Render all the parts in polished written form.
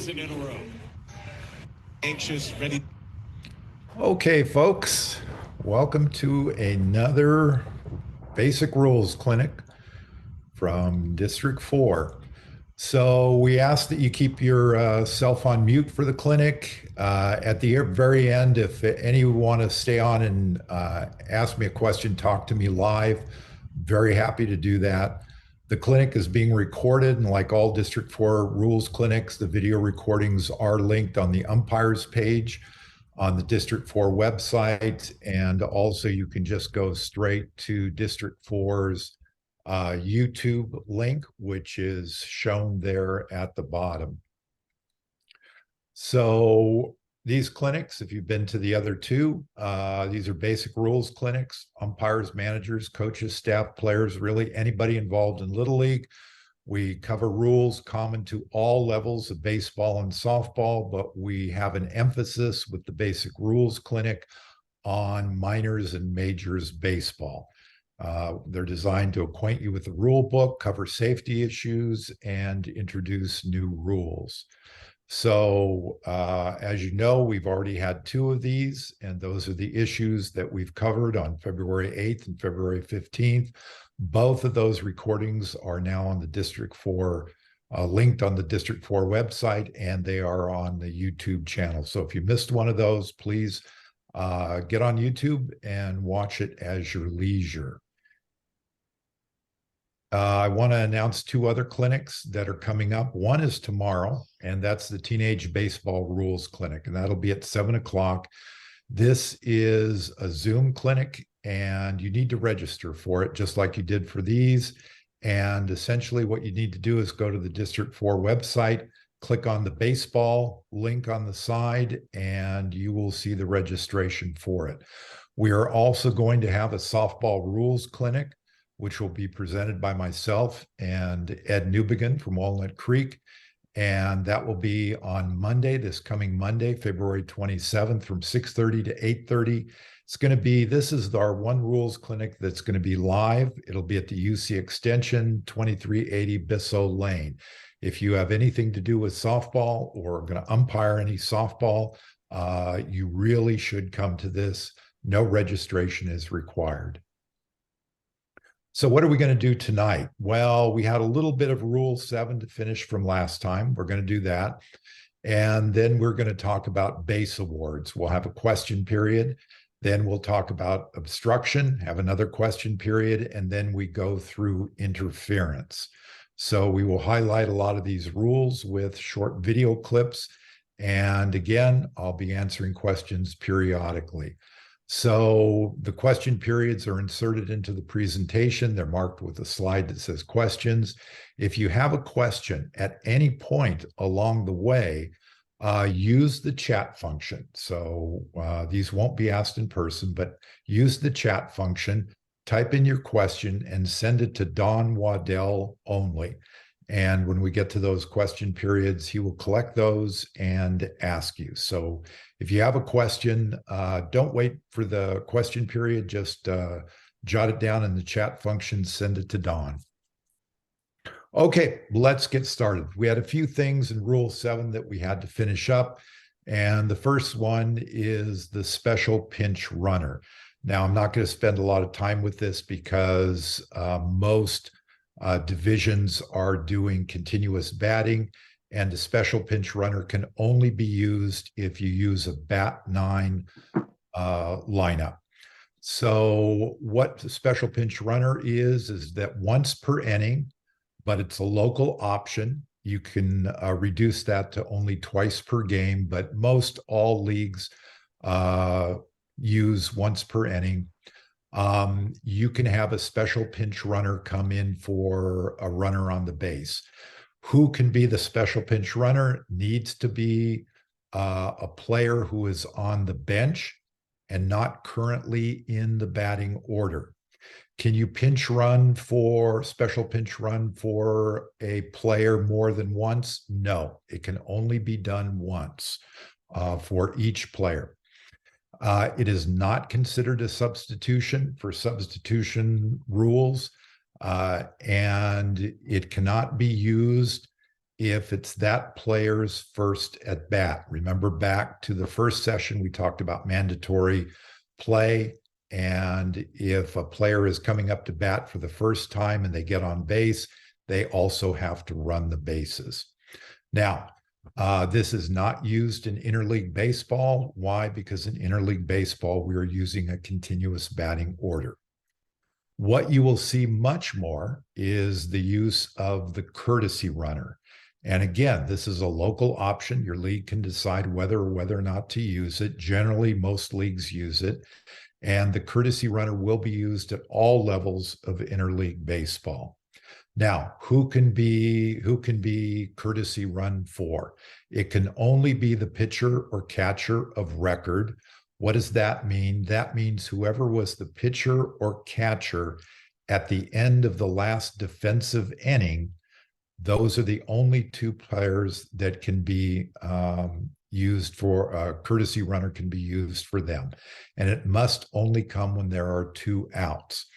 dozen in a row. Anxious, ready. Okay, folks, welcome to another basic rules clinic from District 4. So we ask that you keep your self on mute for the clinic. At the very end, if any want to stay on and ask me a question, talk to me live, very happy to do that. The clinic is being recorded, and like all District 4 rules clinics, the video recordings are linked on the umpires page on the District 4 website. And also you can just go straight to District 4's YouTube link, which is shown there at the bottom. So these clinics, if you've been to the other two, these are basic rules clinics. Umpires, managers, coaches, staff, players, really anybody involved in Little League. We cover rules common to all levels of baseball and softball, but we have an emphasis with the basic rules clinic on minors and majors baseball. They're designed to acquaint you with the rule book, cover safety issues, and introduce new rules. So as you know, we've already had two of these, and those are the issues that we've covered on February 8th and February 15th. Both of those recordings are now on the District 4, linked on the District 4 website, and they are on the YouTube channel. So if you missed one of those, please get on YouTube and watch it as your leisure. I want to announce two other clinics that are coming up. One is tomorrow, and that's the Teenage Baseball Rules Clinic, and that'll be at 7 o'clock. This is a Zoom clinic, and you need to register for it, just like you did for these. And essentially what you need to do is go to the District 4 website, click on the baseball link on the side, and you will see the registration for it. We are also going to have a softball rules clinic, which will be presented by myself and Ed Newbegin from Walnut Creek. And that will be on Monday, this coming Monday, February 27th from 6:30 to 8:30. It's going to be, this is our one rules clinic that's going to be live. It'll be at the UC Extension, 2380 Bissell Lane. If you have anything to do with softball or are going to umpire any softball, you really should come to this. No registration is required. So what are we going to do tonight? Well, we had a little bit of Rule 7 to finish from last time. We're going to do that. And then we're going to talk about base awards. We'll have a question period. Then we'll talk about obstruction, have another question period, and then we go through interference. So we will highlight a lot of these rules with short video clips. And again, I'll be answering questions periodically. So the question periods are inserted into the presentation. They're marked with a slide that says questions. If you have a question at any point along the way, use the chat function. So these won't be asked in person, but use the chat function, type in your question, and send it to Don Waddell only. And when we get to those question periods, he will collect those and ask you. So if you have a question, don't wait for the question period. Just jot it down in the chat function, send it to Don. Okay, let's get started. We had a few things in Rule 7 that we had to finish up. And the first one is the special pinch runner. Now, I'm not going to spend a lot of time with this because most divisions are doing continuous batting, and the special pinch runner can only be used if you use a bat 9 lineup. So what the special pinch runner is that once per inning, but it's a local option. You can reduce that to only twice per game, but most all leagues use once per inning. You can have a special pinch runner come in for a runner on the base. Who can be the special pinch runner? Needs to be a player who is on the bench and not currently in the batting order. Can you special pinch run for a player more than once? No, it can only be done once for each player. It is not considered a substitution for substitution rules, and it cannot be used if it's that player's first at bat. Remember back to the first session, we talked about mandatory play. And if a player is coming up to bat for the first time and they get on base, they also have to run the bases. Now, this is not used in interleague baseball. Why? Because in interleague baseball, we are using a continuous batting order. What you will see much more is the use of the courtesy runner. And again, this is a local option. Your league can decide whether or not to use it. Generally, most leagues use it. And the courtesy runner will be used at all levels of interleague baseball. Now, who can be courtesy run for? It can only be the pitcher or catcher of record. What does that mean? That means whoever was the pitcher or catcher at the end of the last defensive inning, those are the only two players that can be used for a courtesy runner can be used for them. And it must only come when there are two outs.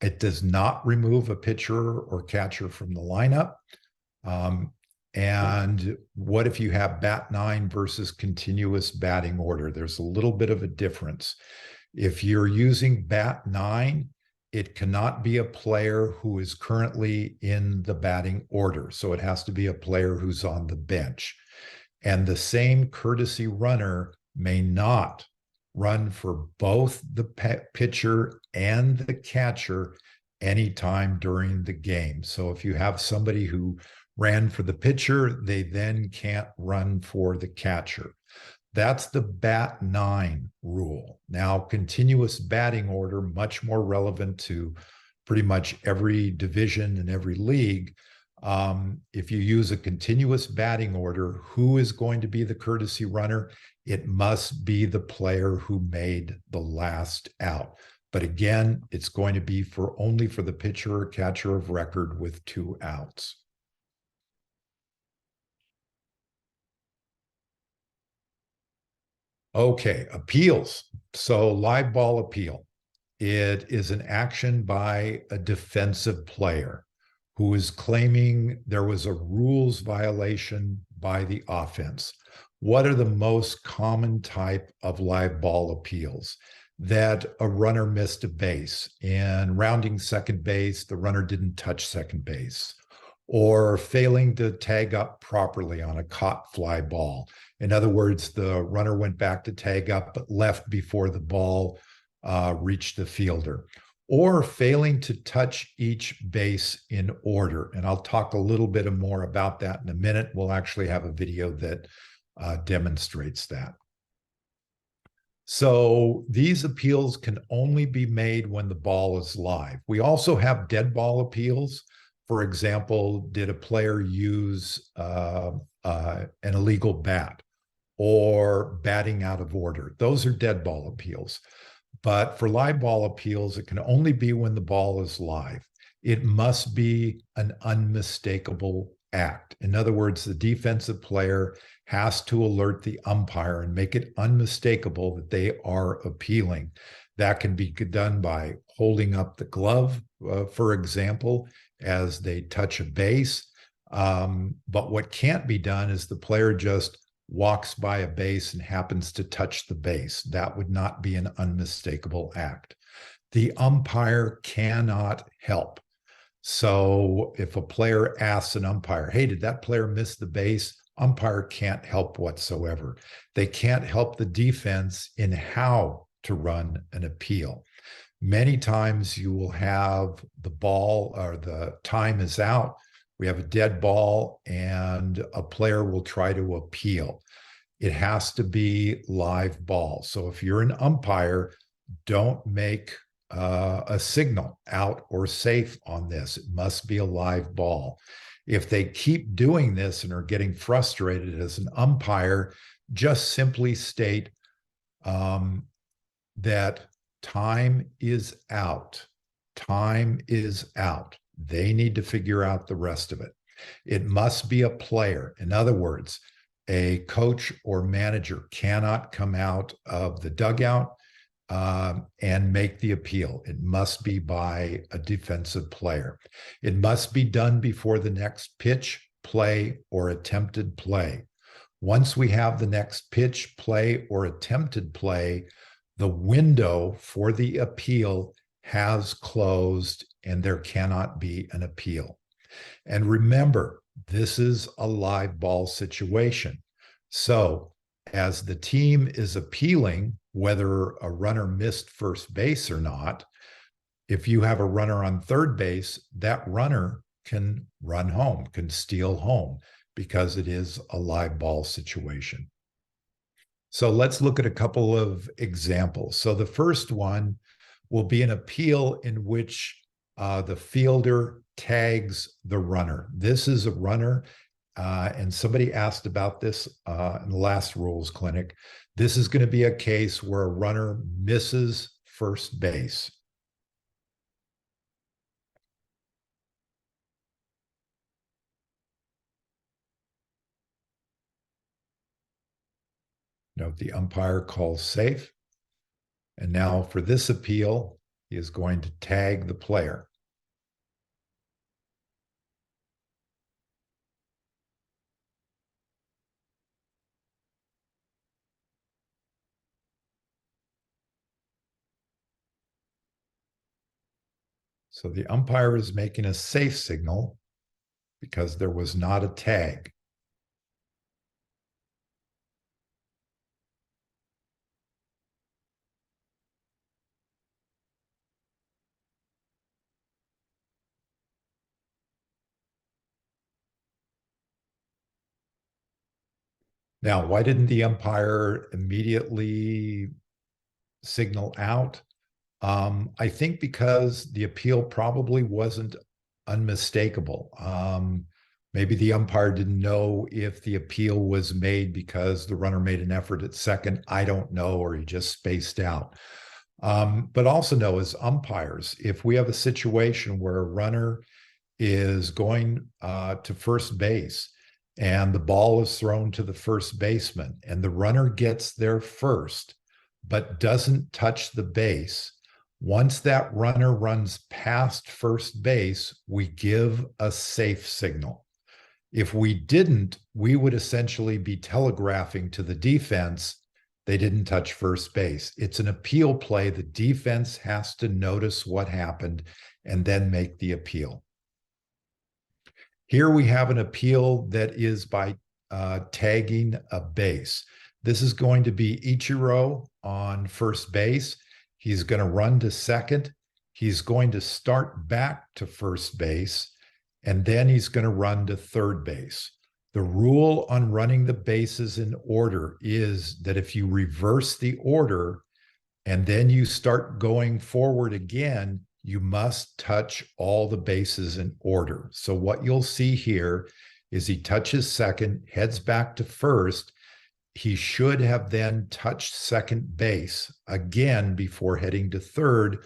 It does not remove a pitcher or catcher from the lineup. And what if you have bat nine versus continuous batting order? There's a little bit of a difference. If you're using bat nine, it cannot be a player who is currently in the batting order. So it has to be a player who's on the bench. And the same courtesy runner may not run for both the pitcher and the catcher anytime during the game. So if you have somebody who ran for the pitcher, they then can't run for the catcher. That's the bat nine rule. Now, continuous batting order, much more relevant to pretty much every division and every league. If you use a continuous batting order, who is going to be the courtesy runner? It must be the player who made the last out. But again, it's going to be only for the pitcher or catcher of record with two outs. Okay, appeals. So live ball appeal. It is an action by a defensive player who is claiming there was a rules violation by the offense. What are the most common type of live ball appeals? That a runner missed a base. In rounding second base, the runner didn't touch second base, or failing to tag up properly on a caught fly ball. In other words, the runner went back to tag up, but left before the ball reached the fielder, or failing to touch each base in order. And I'll talk a little bit more about that in a minute. We'll actually have a video that demonstrates that. So these appeals can only be made when the ball is live. We also have dead ball appeals. For example, did a player use an illegal bat or batting out of order? Those are dead ball appeals. But for live ball appeals, it can only be when the ball is live. It must be an unmistakable act. In other words, the defensive player has to alert the umpire and make it unmistakable that they are appealing. That can be done by holding up the glove, for example, as they touch a base. But what can't be done is the player just walks by a base and happens to touch the base. That would not be an unmistakable act. The umpire cannot help. So if a player asks an umpire, hey, did that player miss the base? Umpire can't help whatsoever. They can't help the defense in how to run an appeal. Many times you will have the ball or the time is out. We have a dead ball and a player will try to appeal. It has to be live ball. So if you're an umpire, don't make a signal out or safe on this. It must be a live ball. If they keep doing this and are getting frustrated as an umpire, just simply state that time is out. Time is out. They need to figure out the rest of it. It must be a player. In other words, a coach or manager cannot come out of the dugout and make the appeal. It must be by a defensive player. It must be done before the next pitch play, or attempted play. Once we have the next pitch, play, or attempted play, the window for the appeal has closed and there cannot be an appeal. And remember, this is a live ball situation. So as the team is appealing whether a runner missed first base or not, if you have a runner on third base, that runner can run home, can steal home, because it is a live ball situation. So let's look at a couple of examples. So the first one will be an appeal in which the fielder tags the runner. This is a runner, and somebody asked about this in the last rules clinic. This is going to be a case where a runner misses first base. Note the umpire calls safe. And now for this appeal, he is going to tag the player. So the umpire is making a safe signal because there was not a tag. Now, why didn't the umpire immediately signal out? I think because the appeal probably wasn't unmistakable. Maybe the umpire didn't know if the appeal was made because the runner made an effort at second. I don't know, or he just spaced out. But also know, as umpires, if we have a situation where a runner is going to first base and the ball is thrown to the first baseman and the runner gets there first but doesn't touch the base, once that runner runs past first base, we give a safe signal. If we didn't, we would essentially be telegraphing to the defense they didn't touch first base. It's an appeal play. The defense has to notice what happened and then make the appeal. Here we have an appeal that is by tagging a base. This is going to be Ichiro on first base. He's going to run to second. He's going to start back to first base, and then he's going to run to third base. The rule on running the bases in order is that if you reverse the order and then you start going forward again, you must touch all the bases in order. So what you'll see here is he touches second, heads back to first. He should have then touched second base again before heading to third,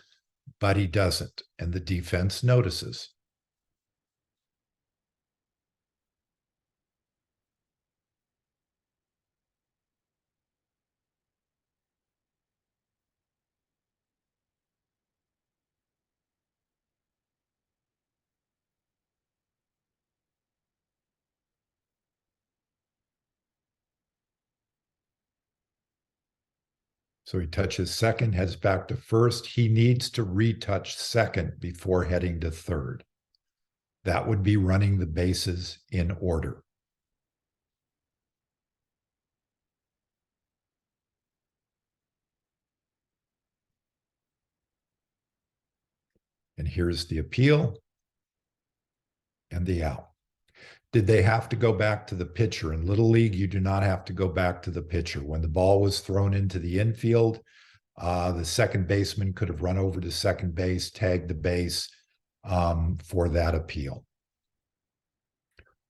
but he doesn't, and the defense notices. So he touches second, heads back to first. He needs to retouch second before heading to third. That would be running the bases in order. And here's the appeal and the out. Did they have to go back to the pitcher? In Little League, you do not have to go back to the pitcher. When the ball was thrown into the infield, the second baseman could have run over to second base, tagged the base for that appeal.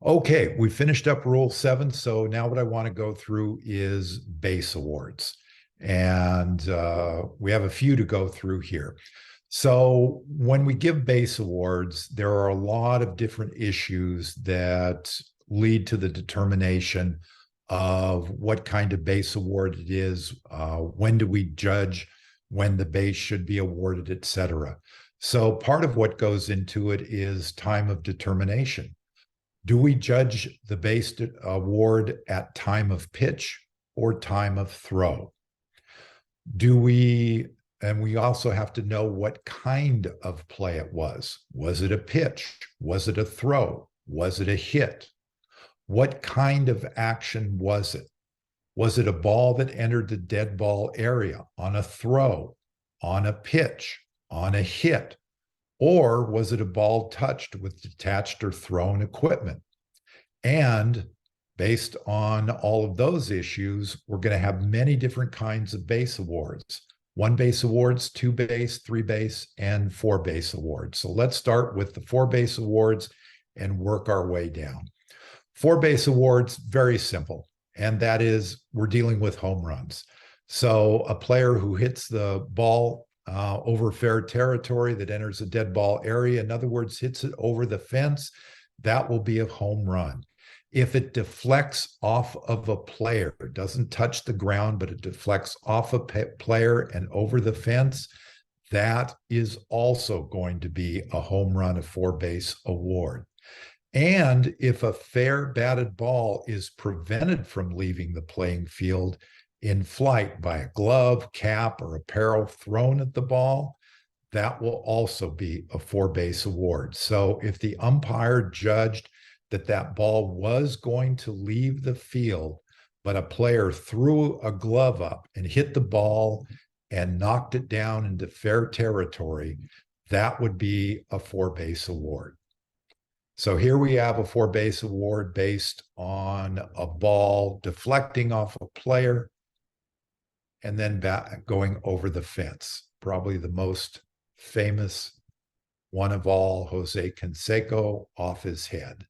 Okay, we finished up Rule 7. So now what I want to go through is base awards. And we have a few to go through here. So when we give base awards, there are a lot of different issues that lead to the determination of what kind of base award it is, when do we judge when the base should be awarded, et cetera. So part of what goes into it is time of determination. Do we judge the base award at time of pitch or time of throw? And we also have to know what kind of play it was. Was it a pitch? Was it a throw? Was it a hit? What kind of action was it? Was it a ball that entered the dead ball area on a throw, on a pitch, on a hit? Or was it a ball touched with detached or thrown equipment? And based on all of those issues, we're going to have many different kinds of base awards. 1 base awards, 2 base, 3 base, and 4 base awards. So let's start with the 4 base awards and work our way down. 4 base awards, very simple. And that is, we're dealing with home runs. So a player who hits the ball over fair territory that enters a dead ball area, in other words, hits it over the fence, that will be a home run. If it deflects off of a player, it doesn't touch the ground, but it deflects off a player and over the fence, that is also going to be a home run, a 4 base award. And if a fair batted ball is prevented from leaving the playing field in flight by a glove, cap, or apparel thrown at the ball, that will also be a 4 base award. So if the umpire judged that that ball was going to leave the field, but a player threw a glove up and hit the ball and knocked it down into fair territory, that would be a 4 base award. So here we have a 4 base award based on a ball deflecting off a player and then going over the fence. Probably the most famous one of all, Jose Canseco off his head.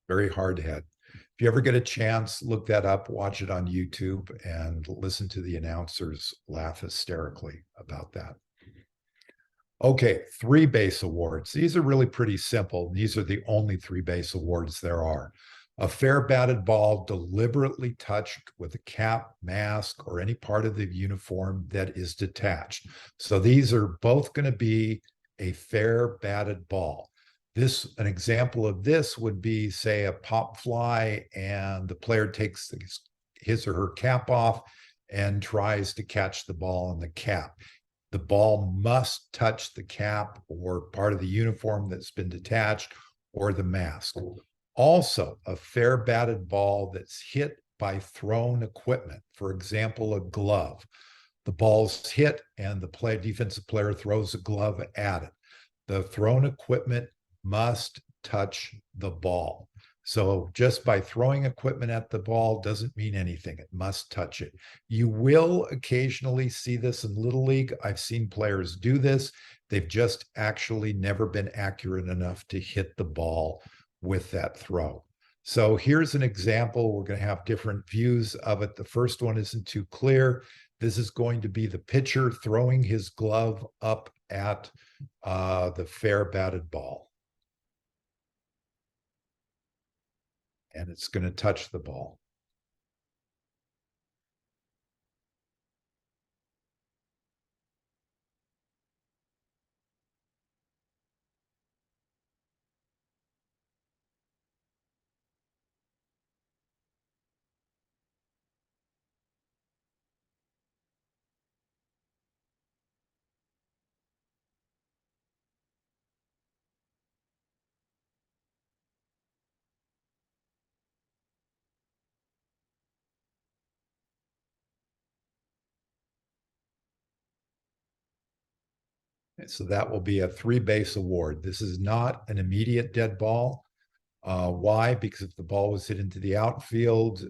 Very hard head. If you ever get a chance, look that up, watch it on YouTube, and listen to the announcers laugh hysterically about that. Okay, 3 base awards. These are really pretty simple. These are the only 3 base awards there are. A fair batted ball deliberately touched with a cap, mask, or any part of the uniform that is detached. So these are both going to be a fair batted ball. An example of this would be, say, a pop fly, and the player takes his or her cap off and tries to catch the ball in the cap. The ball must touch the cap or part of the uniform that's been detached or the mask. Also, a fair batted ball that's hit by thrown equipment, for example, a glove. The ball's hit and the defensive player throws a glove at it. The thrown equipment must touch the ball. So just by throwing equipment at the ball doesn't mean anything. It must touch it. You will occasionally see this in Little League. I've seen players do this. They've just actually never been accurate enough to hit the ball with that throw. So here's an example. We're going to have different views of it. The first one isn't too clear. This is going to be the pitcher throwing his glove up at the fair batted ball. And it's going to touch the ball. So that will be a 3 base award. This is not an immediate dead ball. Why? Because if the ball was hit into the outfield,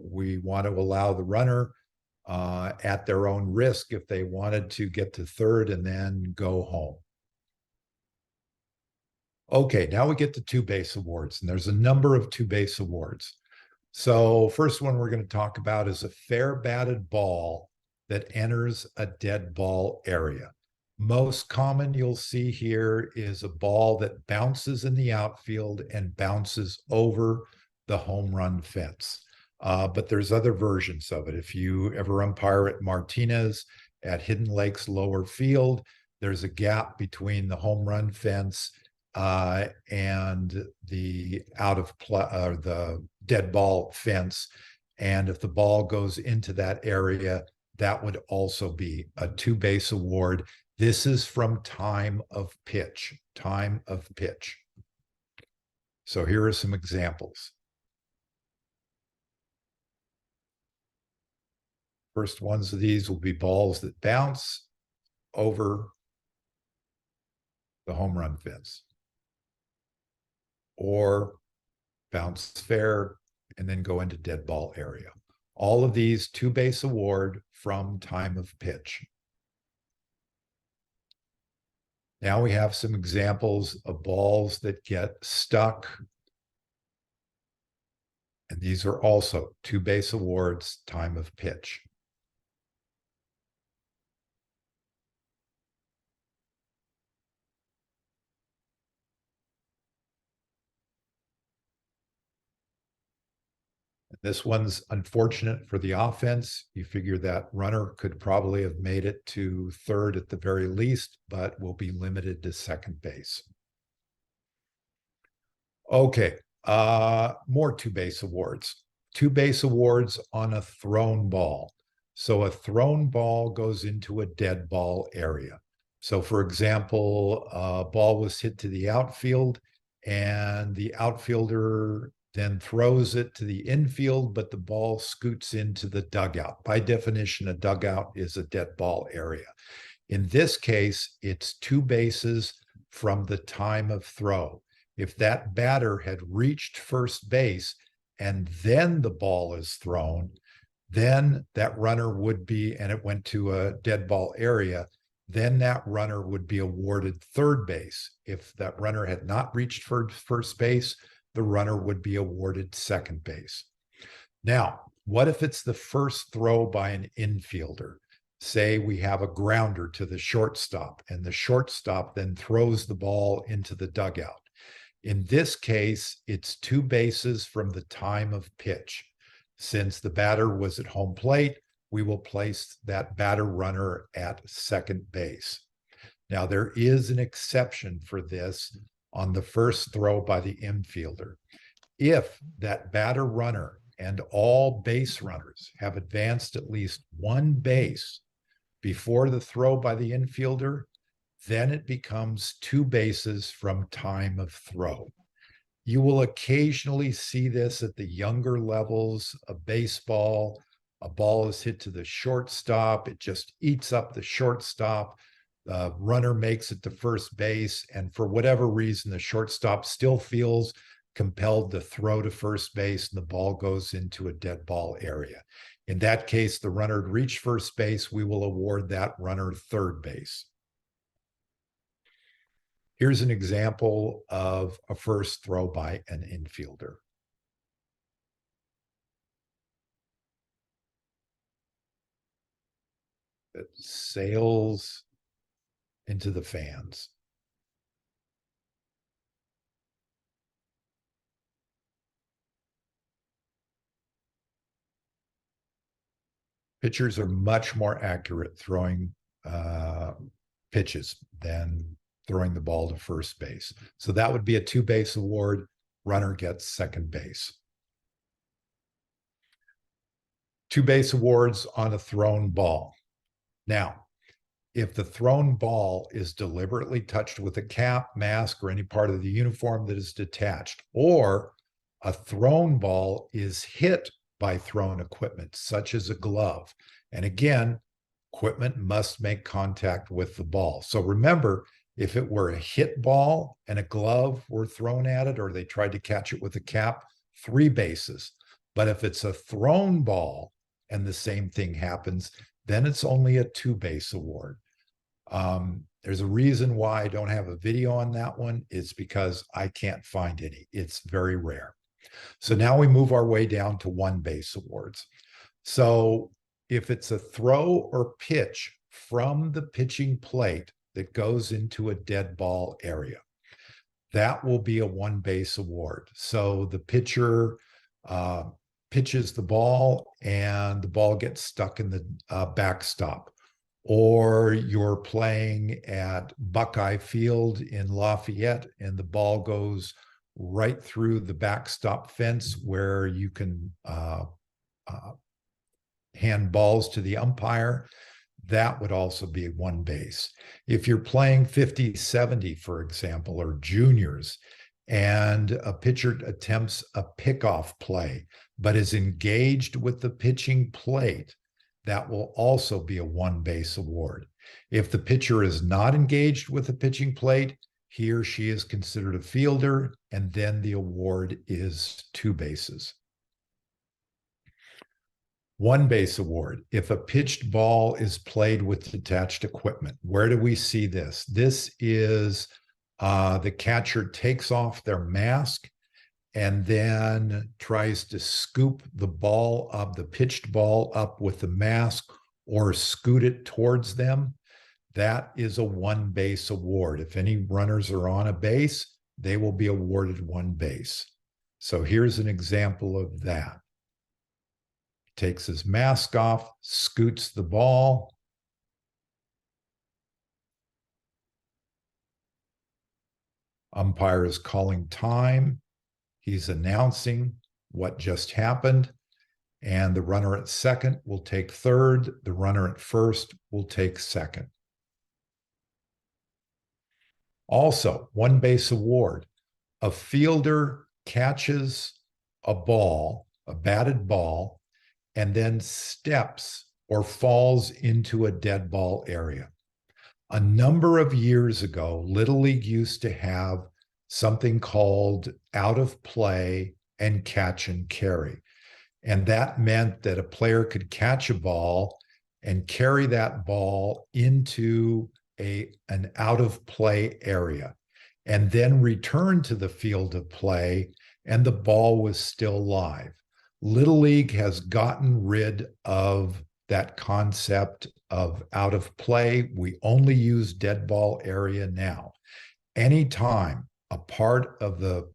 we want to allow the runner at their own risk if they wanted to get to third and then go home. Okay, now we get to 2 base awards, and there's a number of 2 base awards. So first one we're going to talk about is a fair batted ball that enters a dead ball area. Most common you'll see here is a ball that bounces in the outfield and bounces over the home run fence. but there's other versions of it. If you ever umpire at Martinez at Hidden Lakes Lower Field, there's a gap between the home run fence and the the dead ball fence. And if the ball goes into that area, that would also be a two-base award. This is from time of pitch, time of pitch. So here are some examples. First ones of these will be balls that bounce over the home run fence or bounce fair and then go into dead ball area. All of these two-base award from time of pitch. Now we have some examples of balls that get stuck. And these are also two-base awards, time of pitch. This one's unfortunate for the offense. You figure that runner could probably have made it to third at the very least, but will be limited to second base. Okay, more two-base awards. Two-base awards on a thrown ball. So a thrown ball goes into a dead ball area. So for example, a ball was hit to the outfield and the outfielder then throws it to the infield, but the ball scoots into the dugout. By definition, a dugout is a dead ball area. In this case, it's two bases from the time of throw. If that batter had reached first base and then the ball is thrown, then that runner would be, and it went to a dead ball area, then that runner would be awarded third base. If that runner had not reached first base, the runner would be awarded second base. Now, what if it's the first throw by an infielder? Say we have a grounder to the shortstop, and the shortstop then throws the ball into the dugout. In this case, it's two bases from the time of pitch. Since the batter was at home plate, we will place that batter runner at second base. Now, there is an exception for this on the first throw by the infielder. If that batter runner and all base runners have advanced at least one base before the throw by the infielder, then it becomes two bases from time of throw. You will occasionally see this at the younger levels of baseball. A ball is hit to the shortstop, it just eats up the shortstop. The runner makes it to first base, and for whatever reason, the shortstop still feels compelled to throw to first base, and the ball goes into a dead ball area. In that case, the runner had reached first base, we will award that runner third base. Here's an example of a first throw by an infielder. It sails into the fans. Pitchers are much more accurate throwing pitches than throwing the ball to first base. So that would be a two-base award. Runner gets second base. Two-base awards on a thrown ball. Now, if the thrown ball is deliberately touched with a cap, mask, or any part of the uniform that is detached, or a thrown ball is hit by thrown equipment, such as a glove. And again, equipment must make contact with the ball. So remember, if it were a hit ball and a glove were thrown at it, or they tried to catch it with a cap, three bases. But if it's a thrown ball and the same thing happens, then it's only a two-base award. There's a reason why I don't have a video on that one. It's because I can't find any. It's very rare. So now we move our way down to one-base awards. So if it's a throw or pitch from the pitching plate that goes into a dead ball area, that will be a one-base award. So the pitcher pitches the ball and the ball gets stuck in the backstop, or you're playing at Buckeye Field in Lafayette and the ball goes right through the backstop fence where you can hand balls to the umpire, that would also be one base. If you're playing 50-70, for example, or juniors, and a pitcher attempts a pickoff play, but is engaged with the pitching plate, that will also be a one base award. If the pitcher is not engaged with the pitching plate, he or she is considered a fielder, and then the award is two bases. One base award, if a pitched ball is played with detached equipment. Where do we see this? This is the catcher takes off their mask and then tries to scoop the ball up, the pitched ball up with the mask or scoot it towards them. That is a one base award. If any runners are on a base, they will be awarded one base. So here's an example of that. Takes his mask off, scoots the ball. Umpire is calling time. He's announcing what just happened. And the runner at second will take third. The runner at first will take second. Also, one base award. A fielder catches a ball, a batted ball, and then steps or falls into a dead ball area. A number of years ago, Little League used to have something called out of play and catch and carry. And that meant that a player could catch a ball and carry that ball into an out of play area and then return to the field of play, and the ball was still live. Little League has gotten rid of that concept of out of play. We only use dead ball area now. Anytime a part of the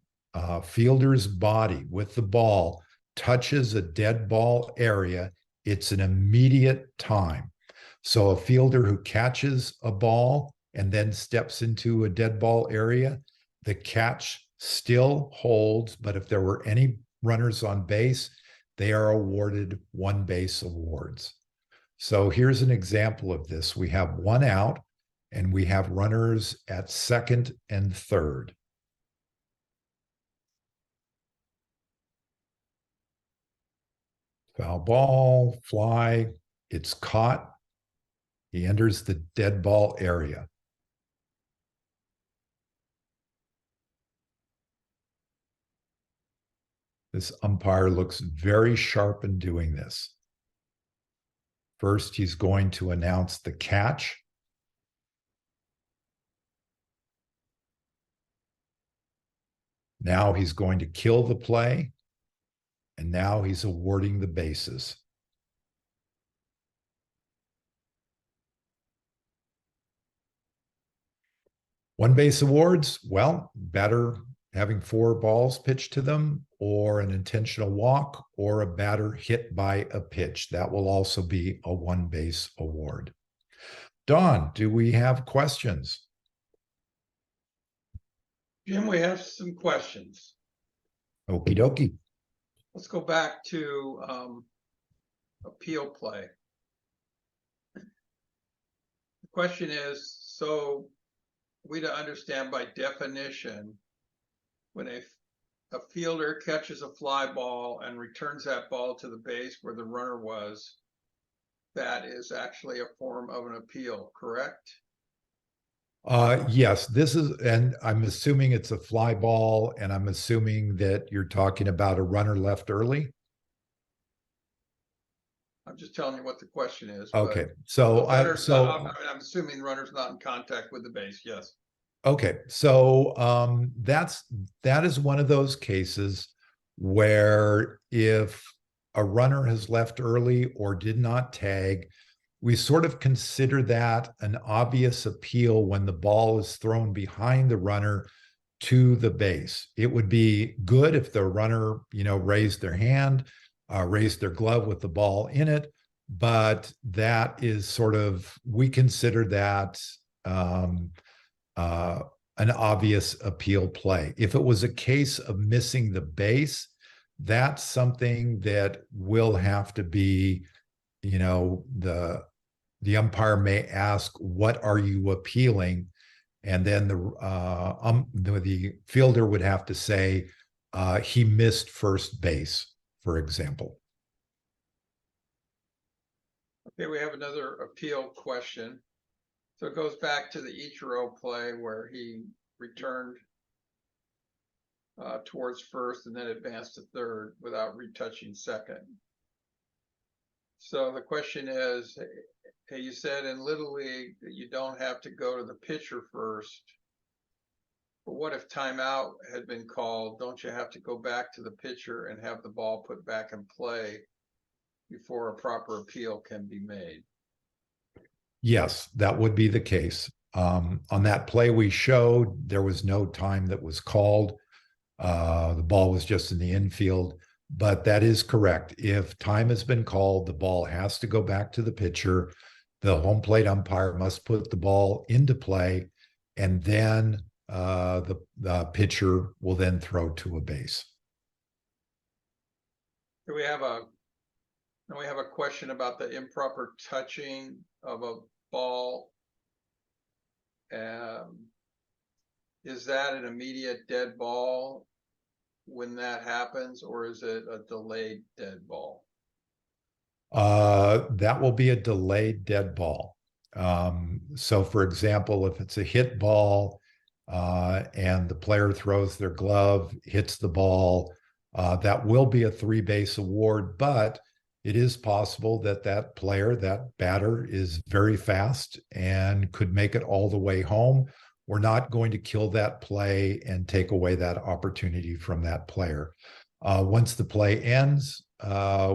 fielder's body with the ball touches a dead ball area, it's an immediate time. So a fielder who catches a ball and then steps into a dead ball area, the catch still holds, but if there were any runners on base, they are awarded one base awards. So here's an example of this. We have one out and we have runners at second and third. Foul ball, fly, it's caught. He enters the dead ball area. This umpire looks very sharp in doing this. First, he's going to announce the catch. Now he's going to kill the play. And now he's awarding the bases. One base awards, well, better having four balls pitched to them, or an intentional walk, or a batter hit by a pitch. That will also be a one base award. Don, do we have questions? Jim, we have some questions. Okie dokie. Let's go back to appeal play. The question is, so we to understand by definition, when a fielder catches a fly ball and returns that ball to the base where the runner was, that is actually a form of an appeal, correct? Yes, this is, and I'm assuming it's a fly ball, and I'm assuming that you're talking about a runner left early. I'm just telling you what the question is. Okay, so I'm assuming the runner's not in contact with the base. Yes. Okay, so that is one of those cases where if a runner has left early or did not tag, we sort of consider that an obvious appeal when the ball is thrown behind the runner to the base. It would be good if the runner, raised their hand, raised their glove with the ball in it, but that is sort of, we consider that an obvious appeal play. If it was a case of missing the base, that's something that will have to be, the umpire may ask, what are you appealing? And then the fielder would have to say, he missed first base, for example. Okay, we have another appeal question. So it goes back to the Ichiro play where he returned towards first and then advanced to third without retouching second. So the question is, hey, you said in Little League that you don't have to go to the pitcher first. But what if timeout had been called? Don't you have to go back to the pitcher and have the ball put back in play before a proper appeal can be made? Yes, that would be the case. On that play we showed, there was no time that was called. The ball was just in the infield, but that is correct. If time has been called, the ball has to go back to the pitcher. The home plate umpire must put the ball into play, and then the pitcher will then throw to a base. We have a question about the improper touching of a ball. Is that an immediate dead ball when that happens, or is it a delayed dead ball? That will be a delayed dead ball. So for example, if it's a hit ball and the player throws their glove, hits the ball, that will be a 3-base award, but it is possible that that player, that batter, is very fast and could make it all the way home. We're not going to kill that play and take away that opportunity from that player. Once the play ends,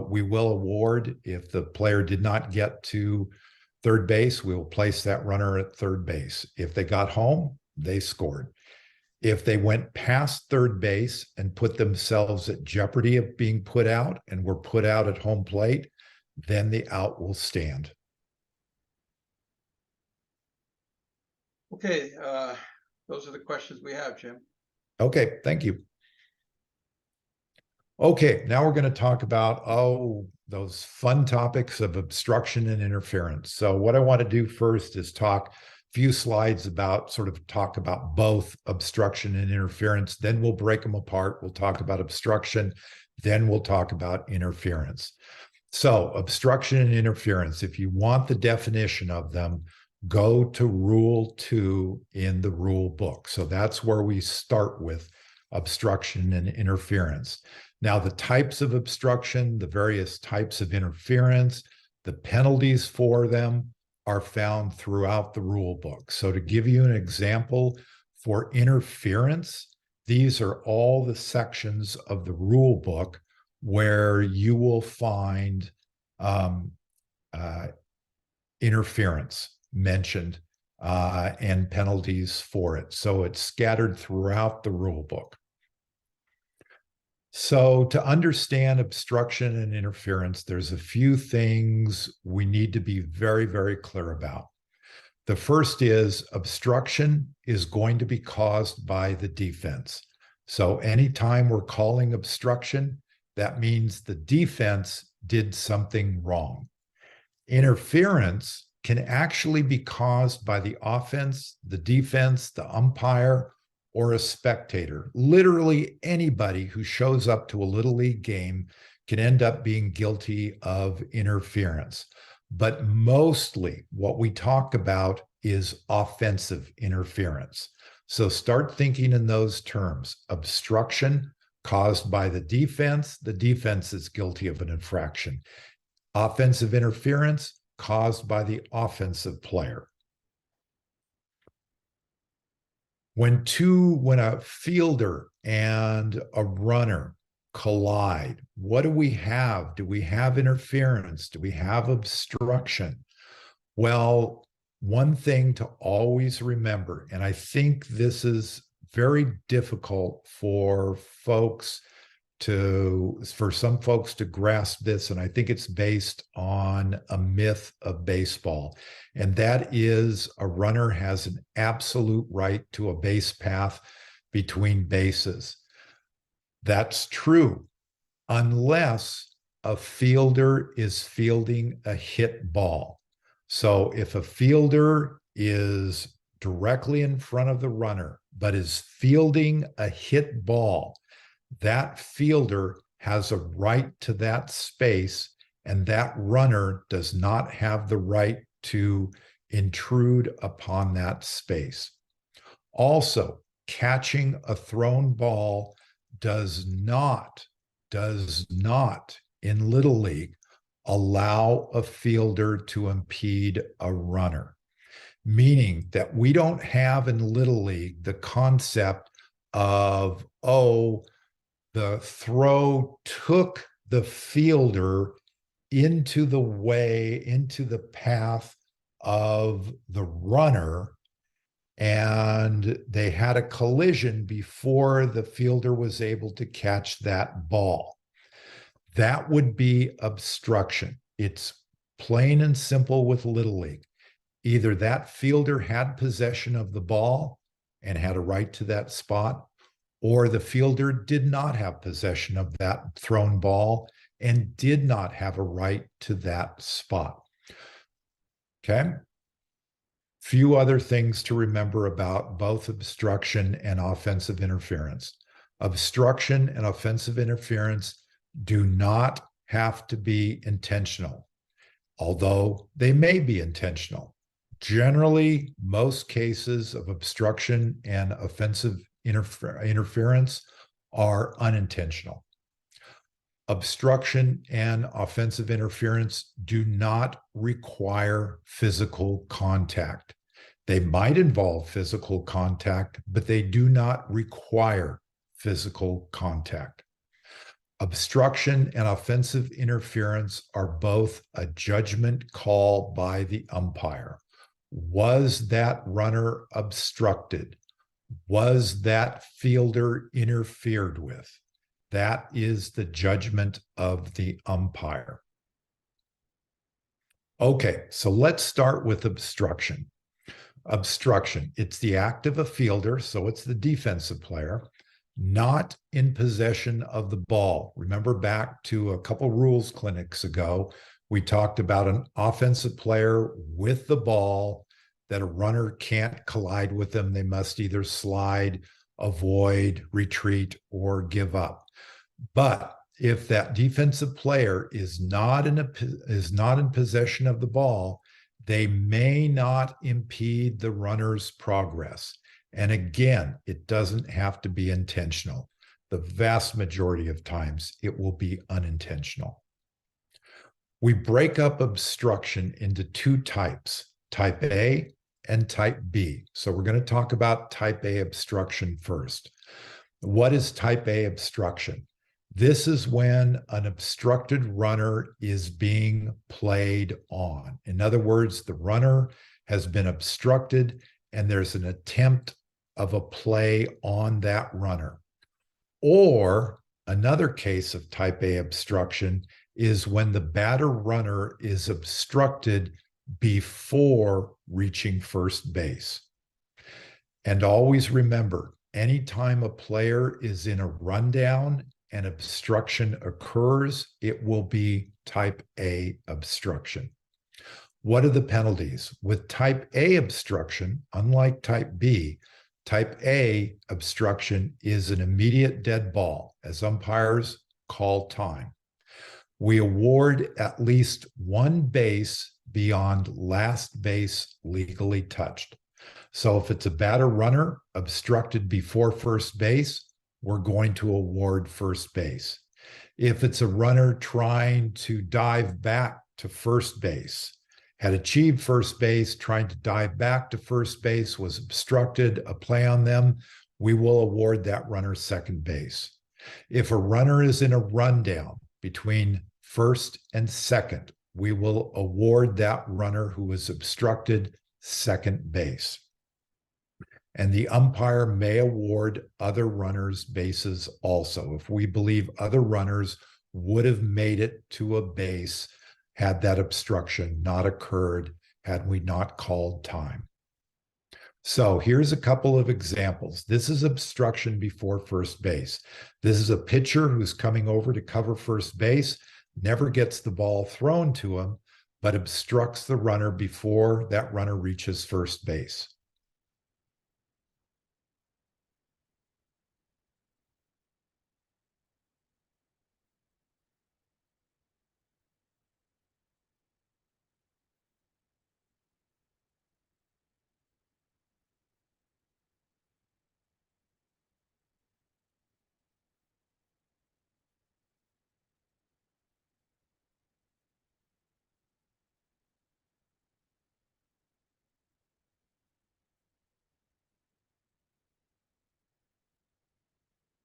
we will award. If the player did not get to third base, we will place that runner at third base. If they got home, they scored. If they went past third base and put themselves at jeopardy of being put out and were put out at home plate, then the out will stand. Okay, those are the questions we have, Jim. Okay, thank you. Okay, now we're going to talk about, those fun topics of obstruction and interference. So what I want to do first is talk few slides about talk about both obstruction and interference. Then we'll break them apart. We'll talk about obstruction. Then we'll talk about interference. So obstruction and interference, if you want the definition of them, go to Rule 2 in the rule book. So that's where we start with obstruction and interference. Now, the types of obstruction, the various types of interference, the penalties for them are found throughout the rule book. So to give you an example, for interference, these are all the sections of the rule book where you will find interference mentioned and penalties for it. So it's scattered throughout the rule book. So to understand obstruction and interference, there's a few things we need to be very, very clear about. The first is obstruction is going to be caused by the defense. So anytime we're calling obstruction, that means the defense did something wrong. Interference can actually be caused by the offense, the defense, the umpire, or a spectator. Literally anybody who shows up to a Little League game can end up being guilty of interference. But mostly what we talk about is offensive interference. So start thinking in those terms. Obstruction caused by the defense is guilty of an infraction. Offensive interference caused by the offensive player. When a fielder and a runner collide, what do we have? Do we have interference? Do we have obstruction? Well, one thing to always remember, and I think this is very difficult for folks for some folks to grasp this, and I think it's based on a myth of baseball, and that is a runner has an absolute right to a base path between bases. That's true unless a fielder is fielding a hit ball. So if a fielder is directly in front of the runner, but is fielding a hit ball, that fielder has a right to that space, and that runner does not have the right to intrude upon that space. Also, catching a thrown ball does not in Little League allow a fielder to impede a runner, meaning that we don't have in Little League the concept of, oh, the throw took the fielder into the path of the runner, and they had a collision before the fielder was able to catch that ball. That would be obstruction. It's plain and simple with Little League. Either that fielder had possession of the ball and had a right to that spot, or the fielder did not have possession of that thrown ball and did not have a right to that spot. Okay? Few other things to remember about both obstruction and offensive interference. Obstruction and offensive interference do not have to be intentional, although they may be intentional. Generally, most cases of obstruction and offensive interference are unintentional. Obstruction and offensive interference do not require physical contact. They might involve physical contact, but they do not require physical contact. Obstruction and offensive interference are both a judgment call by the umpire. Was that runner obstructed? Was that fielder interfered with? That is the judgment of the umpire. Okay, so let's start with obstruction. Obstruction, it's the act of a fielder, so it's the defensive player, not in possession of the ball. Remember back to a couple rules clinics ago, we talked about an offensive player with the ball that a runner can't collide with them. They must either slide, avoid, retreat, or give up. But if that defensive player is not in possession of the ball, they may not impede the runner's progress. And again, it doesn't have to be intentional. The vast majority of times, it will be unintentional. We break up obstruction into two types, type A and type B. So we're going to talk about type A obstruction first. What is type A obstruction? This is when an obstructed runner is being played on. In other words, the runner has been obstructed and there's an attempt of a play on that runner. Or another case of type A obstruction is when the batter runner is obstructed before reaching first base. And always remember, anytime a player is in a rundown and obstruction occurs, it will be type A obstruction. What are the penalties? With type A obstruction, unlike type B, type A obstruction is an immediate dead ball, as umpires call time. We award at least one base beyond last base legally touched. So if it's a batter runner obstructed before first base, we're going to award first base. If it's a runner trying to dive back to first base, had achieved first base, trying to dive back to first base, was obstructed, a play on them, we will award that runner second base. If a runner is in a rundown between first and second, we will award that runner who was obstructed second base. And the umpire may award other runners bases also if we believe other runners would have made it to a base had that obstruction not occurred, had we not called time. So here's a couple of examples. This is obstruction before first base. This is a pitcher who's coming over to cover first base, never gets the ball thrown to him, but obstructs the runner before that runner reaches first base.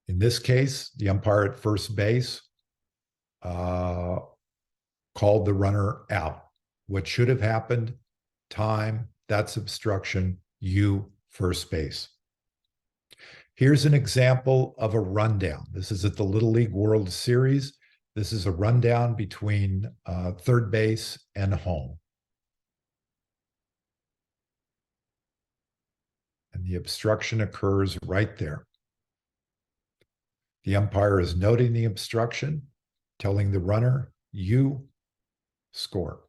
In this case, the umpire at first base called the runner out. What should have happened? Time, that's obstruction, you, first base. Here's an example of a rundown. This is at the Little League World Series. This is a rundown between third base and home. And the obstruction occurs right there. The umpire is noting the obstruction, telling the runner, you score.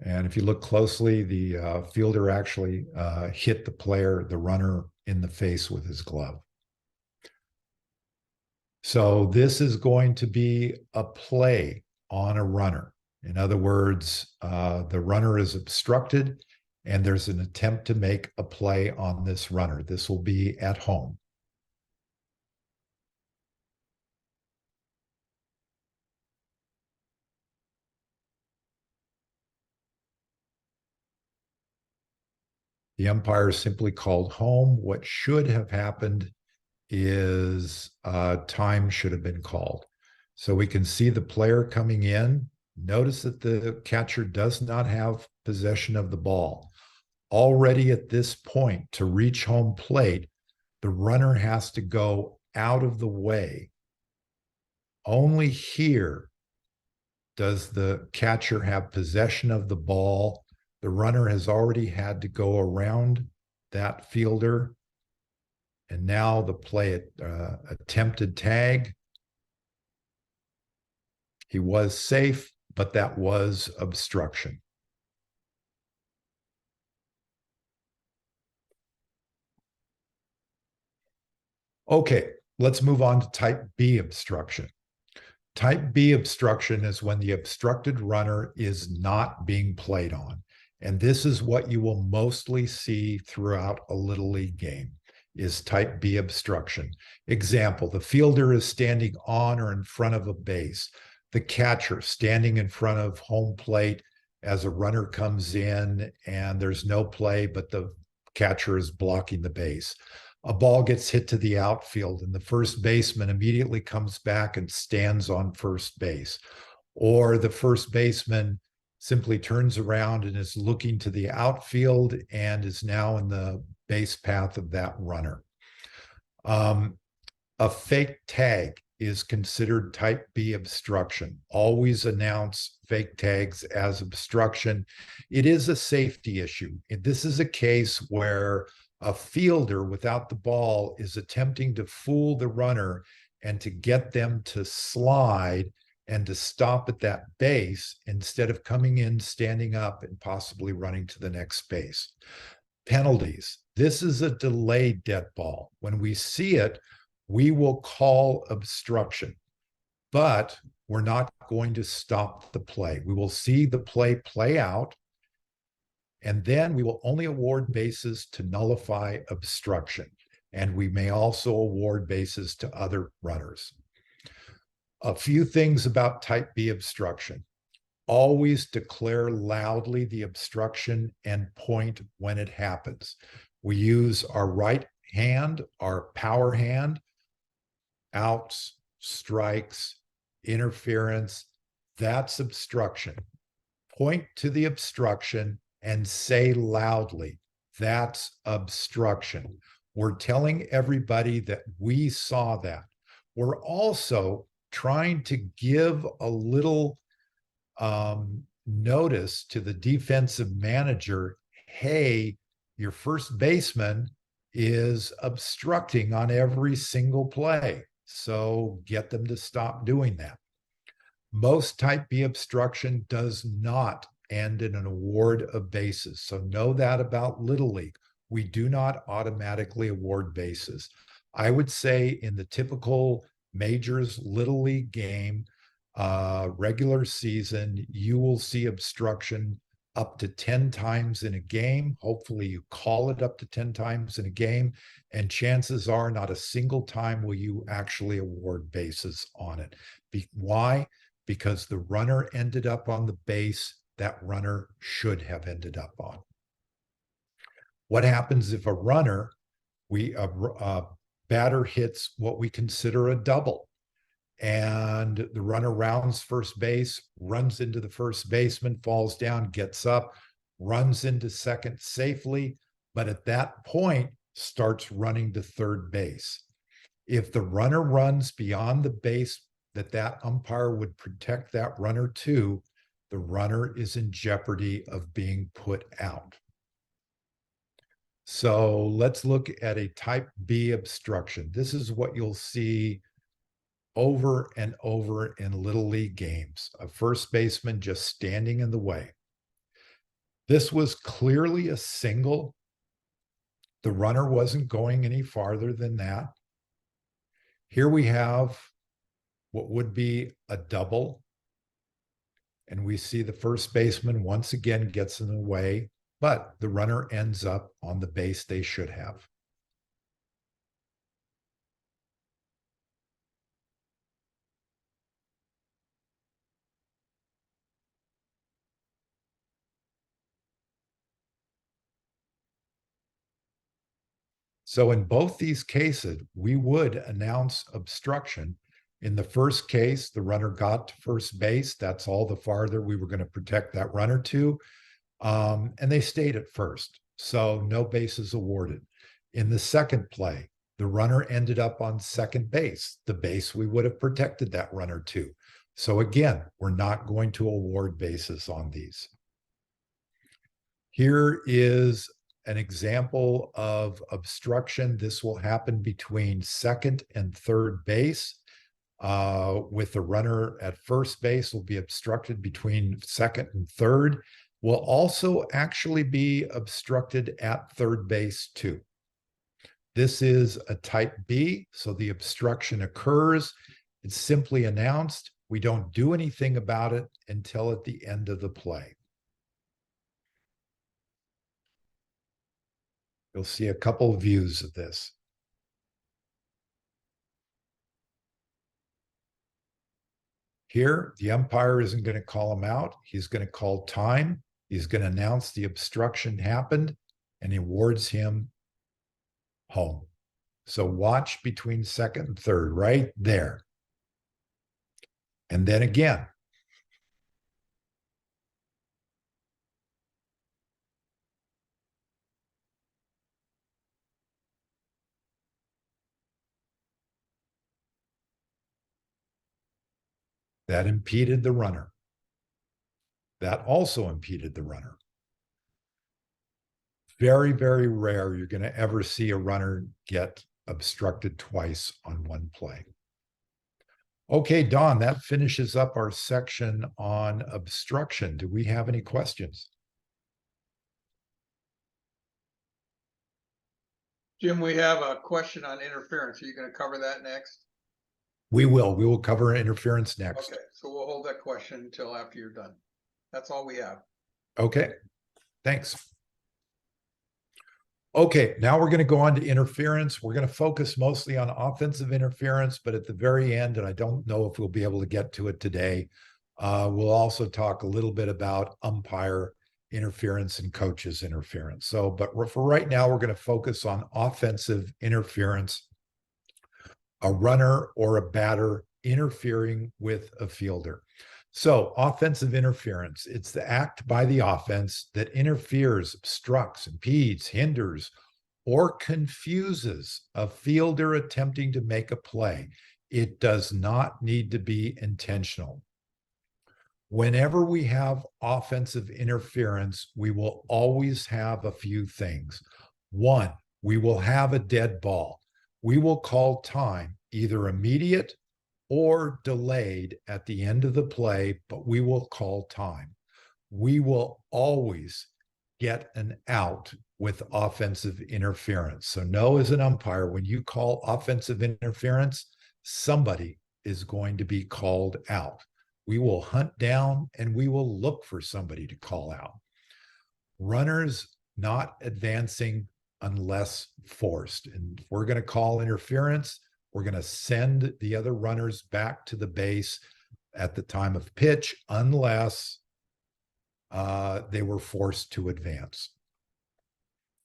And if you look closely, the fielder actually hit the runner, in the face with his glove. So this is going to be a play on a runner. In other words, the runner is obstructed and there's an attempt to make a play on this runner. This will be at home. The umpire simply called home. What should have happened is time should have been called. So we can see the player coming in. Notice that the catcher does not have possession of the ball. Already at this point, to reach home plate, the runner has to go out of the way. Only here does the catcher have possession of the ball. The runner has already had to go around that fielder. And now the play attempted tag. He was safe, but that was obstruction. Okay, let's move on to type B obstruction. Type B obstruction is when the obstructed runner is not being played on. And this is what you will mostly see throughout a Little League game, is type B obstruction. Example, the fielder is standing on or in front of a base. The catcher standing in front of home plate as a runner comes in and there's no play, but the catcher is blocking the base. A ball gets hit to the outfield and the first baseman immediately comes back and stands on first base. Or the first baseman simply turns around and is looking to the outfield and is now in the base path of that runner. A fake tag is considered type B obstruction. Always announce fake tags as obstruction. It is a safety issue. This is a case where a fielder without the ball is attempting to fool the runner and to get them to slide and to stop at that base instead of coming in, standing up, and possibly running to the next base. Penalties. This is a delayed dead ball. When we see it, we will call obstruction, but we're not going to stop the play. We will see the play out, and then we will only award bases to nullify obstruction. And we may also award bases to other runners. A few things about type B obstruction. always declare loudly the obstruction and point when it happens. We use our right hand, our power hand, outs, strikes, interference. That's obstruction. Point to the obstruction and say loudly, that's obstruction. We're telling everybody that we saw that. We're also trying to give a little notice to the defensive manager, hey, your first baseman is obstructing on every single play. So get them to stop doing that. Most type B obstruction does not end in an award of bases. So know that about Little League. We do not automatically award bases. I would say in the typical majors Little League game, regular season, you will see obstruction up to 10 times in a game. Hopefully you call it up to 10 times in a game, and chances are not a single time will you actually award bases on it. Why? Because the runner ended up on the base that runner should have ended up on. What happens if a runner, batter hits what we consider a double, and the runner rounds first base, runs into the first baseman, falls down, gets up, runs into second safely, but at that point starts running to third base. If the runner runs beyond the base that umpire would protect that runner to, the runner is in jeopardy of being put out. So let's look at a type B obstruction. This is what you'll see over and over in Little League games, a first baseman just standing in the way. This was clearly a single. The runner wasn't going any farther than that. Here we have what would be a double. And we see the first baseman once again gets in the way, but the runner ends up on the base they should have. So in both these cases, we would announce obstruction. In the first case, the runner got to first base. That's all the farther we were going to protect that runner to. And they stayed at first. So no bases awarded. In the second play, the runner ended up on second base, the base we would have protected that runner to. So again, we're not going to award bases on these. Here is an example of obstruction. This will happen between second and third base. With the runner at first base will be obstructed between second and third. Will also actually be obstructed at third base too. This is a type B, so the obstruction occurs. It's simply announced. We don't do anything about it until at the end of the play. You'll see a couple of views of this. Here, the umpire isn't going to call him out. He's going to call time. He's going to announce the obstruction happened, and he awards him home. So watch between second and third, right there. And then again. That impeded the runner. That also impeded the runner. Very, very rare you're going to ever see a runner get obstructed twice on one play. Okay, Don, that finishes up our section on obstruction. Do we have any questions? Jim, we have a question on interference. Are you going to cover that next? We will. We will cover interference next. Okay, so we'll hold that question until after you're done. That's all we have. Okay, thanks. Okay, now we're going to go on to interference. We're going to focus mostly on offensive interference, but at the very end, and I don't know if we'll be able to get to it today, We'll also talk a little bit about umpire interference and coaches interference. So, but for right now, we're going to focus on offensive interference, a runner or a batter interfering with a fielder. So, offensive interference, it's the act by the offense that interferes, obstructs, impedes, hinders, or confuses a fielder attempting to make a play. It does not need to be intentional. Whenever we have offensive interference, we will always have a few things. One, we will have a dead ball. We will call time, either immediate or delayed at the end of the play, but we will call time. We will always get an out with offensive interference. So know as an umpire, when you call offensive interference, somebody is going to be called out. We will hunt down and we will look for somebody to call out. Runners not advancing unless forced. And if we're going to call interference, we're going to send the other runners back to the base at the time of pitch, unless they were forced to advance.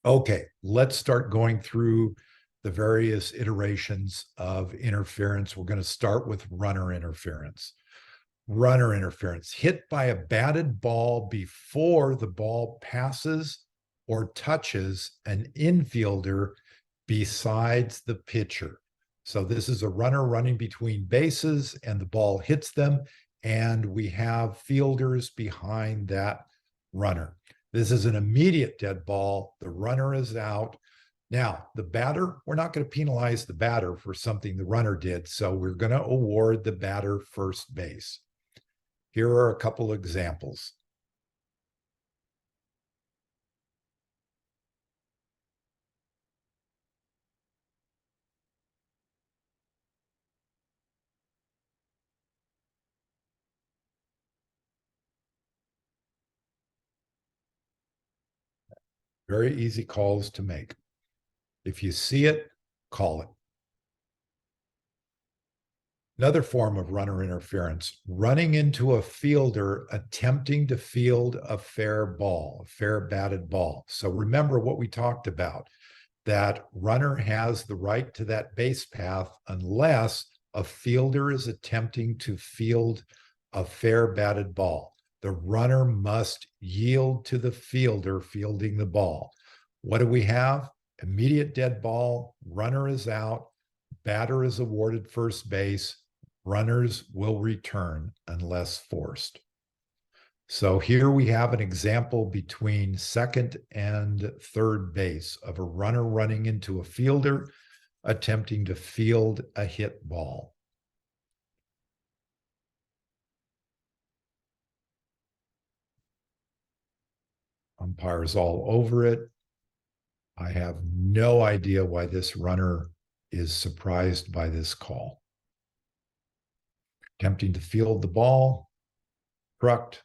Okay, let's start going through the various iterations of interference. We're going to start with runner interference. Runner interference, hit by a batted ball before the ball passes or touches an infielder besides the pitcher. So this is a runner running between bases and the ball hits them, and we have fielders behind that runner. This is an immediate dead ball. The runner is out. Now, the batter, we're not going to penalize the batter for something the runner did, so we're going to award the batter first base. Here are a couple examples. Very easy calls to make. If you see it, call it. Another form of runner interference, running into a fielder attempting to field a fair ball, a fair batted ball. So remember what we talked about, that runner has the right to that base path unless a fielder is attempting to field a fair batted ball. The runner must yield to the fielder fielding the ball. What do we have? Immediate dead ball, runner is out, batter is awarded first base, runners will return unless forced. So here we have an example between second and third base of a runner running into a fielder attempting to field a hit ball. Umpires all over it. I have no idea why this runner is surprised by this call. Attempting to field the ball, struck.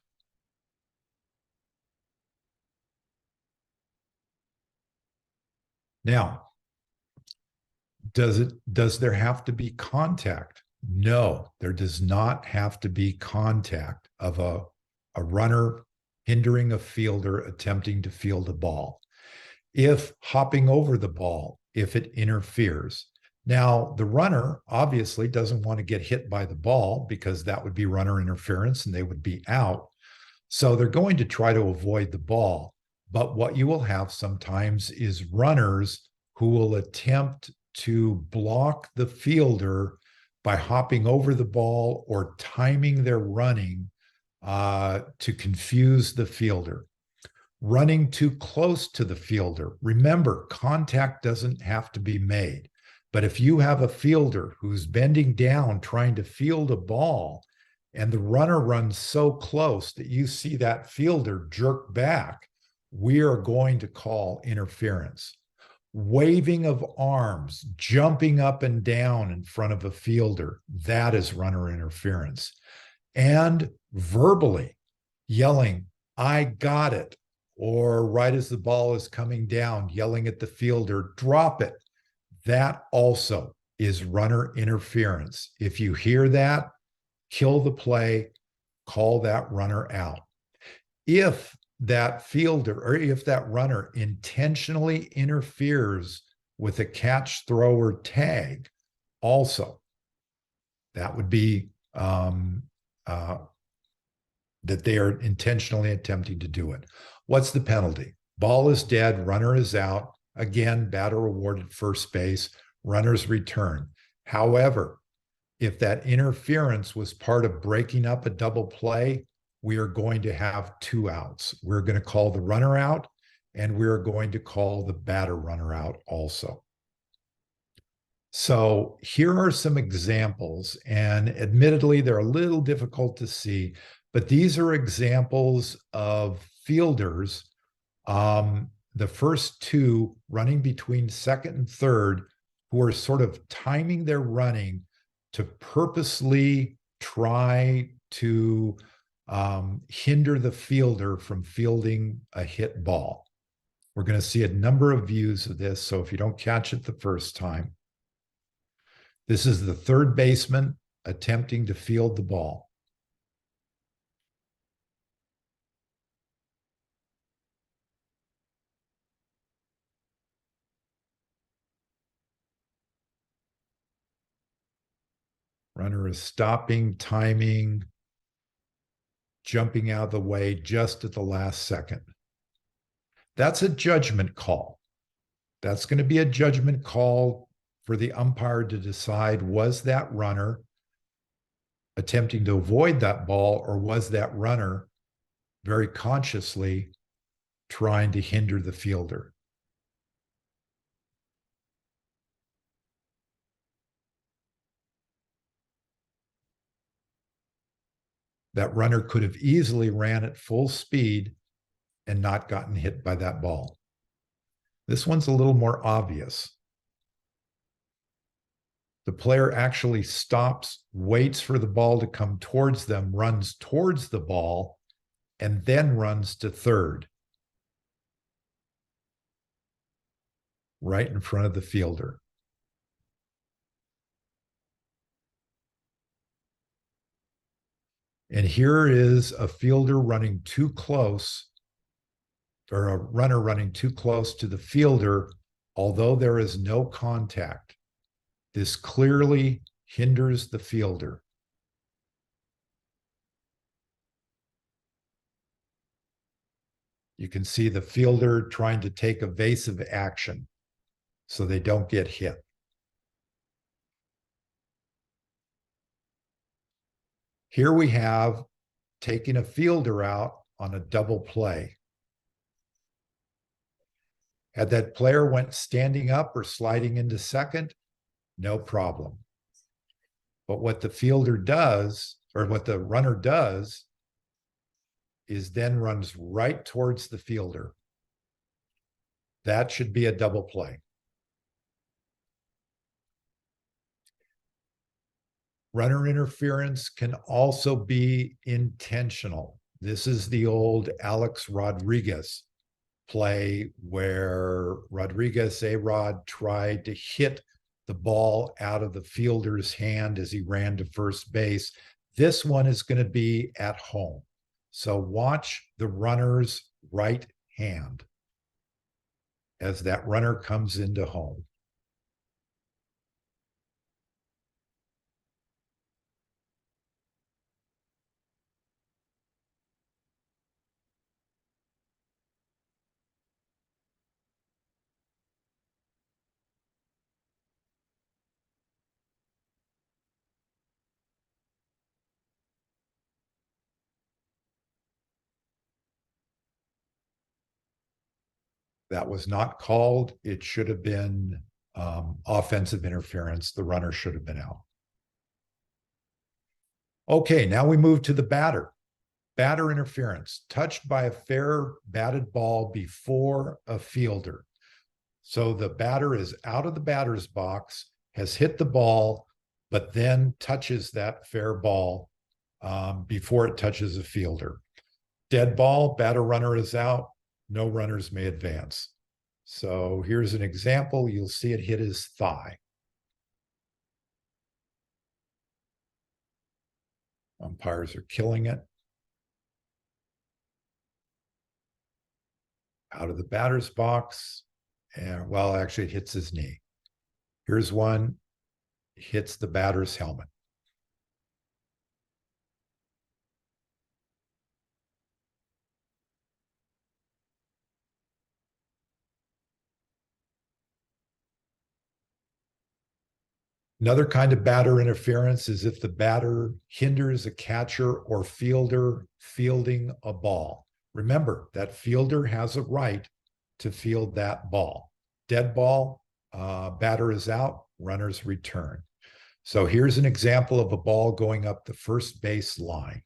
Now, does there have to be contact? No, there does not have to be contact of a runner hindering a fielder attempting to field a ball. If hopping over the ball, if it interferes. Now, the runner obviously doesn't want to get hit by the ball because that would be runner interference and they would be out. So they're going to try to avoid the ball. But what you will have sometimes is runners who will attempt to block the fielder by hopping over the ball or timing their running to confuse the fielder. Running too close to the fielder. Remember, contact doesn't have to be made. But if you have a fielder who's bending down trying to field a ball and the runner runs so close that you see that fielder jerk back, we are going to call interference. Waving of arms, jumping up and down in front of a fielder, that is runner interference. And verbally yelling, "I got it," or right as the ball is coming down, yelling at the fielder, "Drop it." That also is runner interference. If you hear that, kill the play, call that runner out. If that fielder or if that runner intentionally interferes with a catch, throw, or tag, also, that would be that they are intentionally attempting to do it. What's the penalty? Ball is dead, runner is out. Again, batter awarded first base, runner's return. However, if that interference was part of breaking up a double play, we are going to have 2 outs. We're going to call the runner out, and we're going to call the batter runner out also. So here are some examples, and admittedly, they're a little difficult to see, but these are examples of fielders. The first 2 running between second and third, who are sort of timing their running to purposely try to hinder the fielder from fielding a hit ball. We're going to see a number of views of this, so if you don't catch it the first time, this is the third baseman attempting to field the ball. Runner is stopping, timing, jumping out of the way just at the last second. That's a judgment call. That's going to be a judgment call for the umpire to decide, was that runner attempting to avoid that ball, or was that runner very consciously trying to hinder the fielder? That runner could have easily ran at full speed and not gotten hit by that ball. This one's a little more obvious. The player actually stops, waits for the ball to come towards them, runs towards the ball, and then runs to third, right in front of the fielder. And here is a fielder running too close, or a runner running too close to the fielder, although there is no contact. This clearly hinders the fielder. You can see the fielder trying to take evasive action so they don't get hit. Here we have taking a fielder out on a double play. Had that player went standing up or sliding into second, no problem. But what the fielder does, or what the runner does, is then runs right towards the fielder. That should be a double play. Runner interference can also be intentional. This is the old Alex Rodriguez play where Rodriguez, A-Rod, tried to hit the ball out of the fielder's hand as he ran to first base. This one is going to be at home. So watch the runner's right hand as that runner comes into home. That was not called. It should have been offensive interference. The runner should have been out. Okay, now we move to the batter. Batter interference, touched by a fair batted ball before a fielder. So the batter is out of the batter's box, has hit the ball, but then touches that fair ball before it touches a fielder. Dead ball, batter runner is out, no runners may advance. So here's an example. You'll see it hit his thigh. Umpires are killing it. out of the batter's box, and well, actually it hits his knee. Here's one, hits the batter's helmet. Another kind of batter interference is if the batter hinders a catcher or fielder fielding a ball. Remember, that fielder has a right to field that ball. Dead ball, batter is out, runners return. So here's an example of a ball going up the first base line.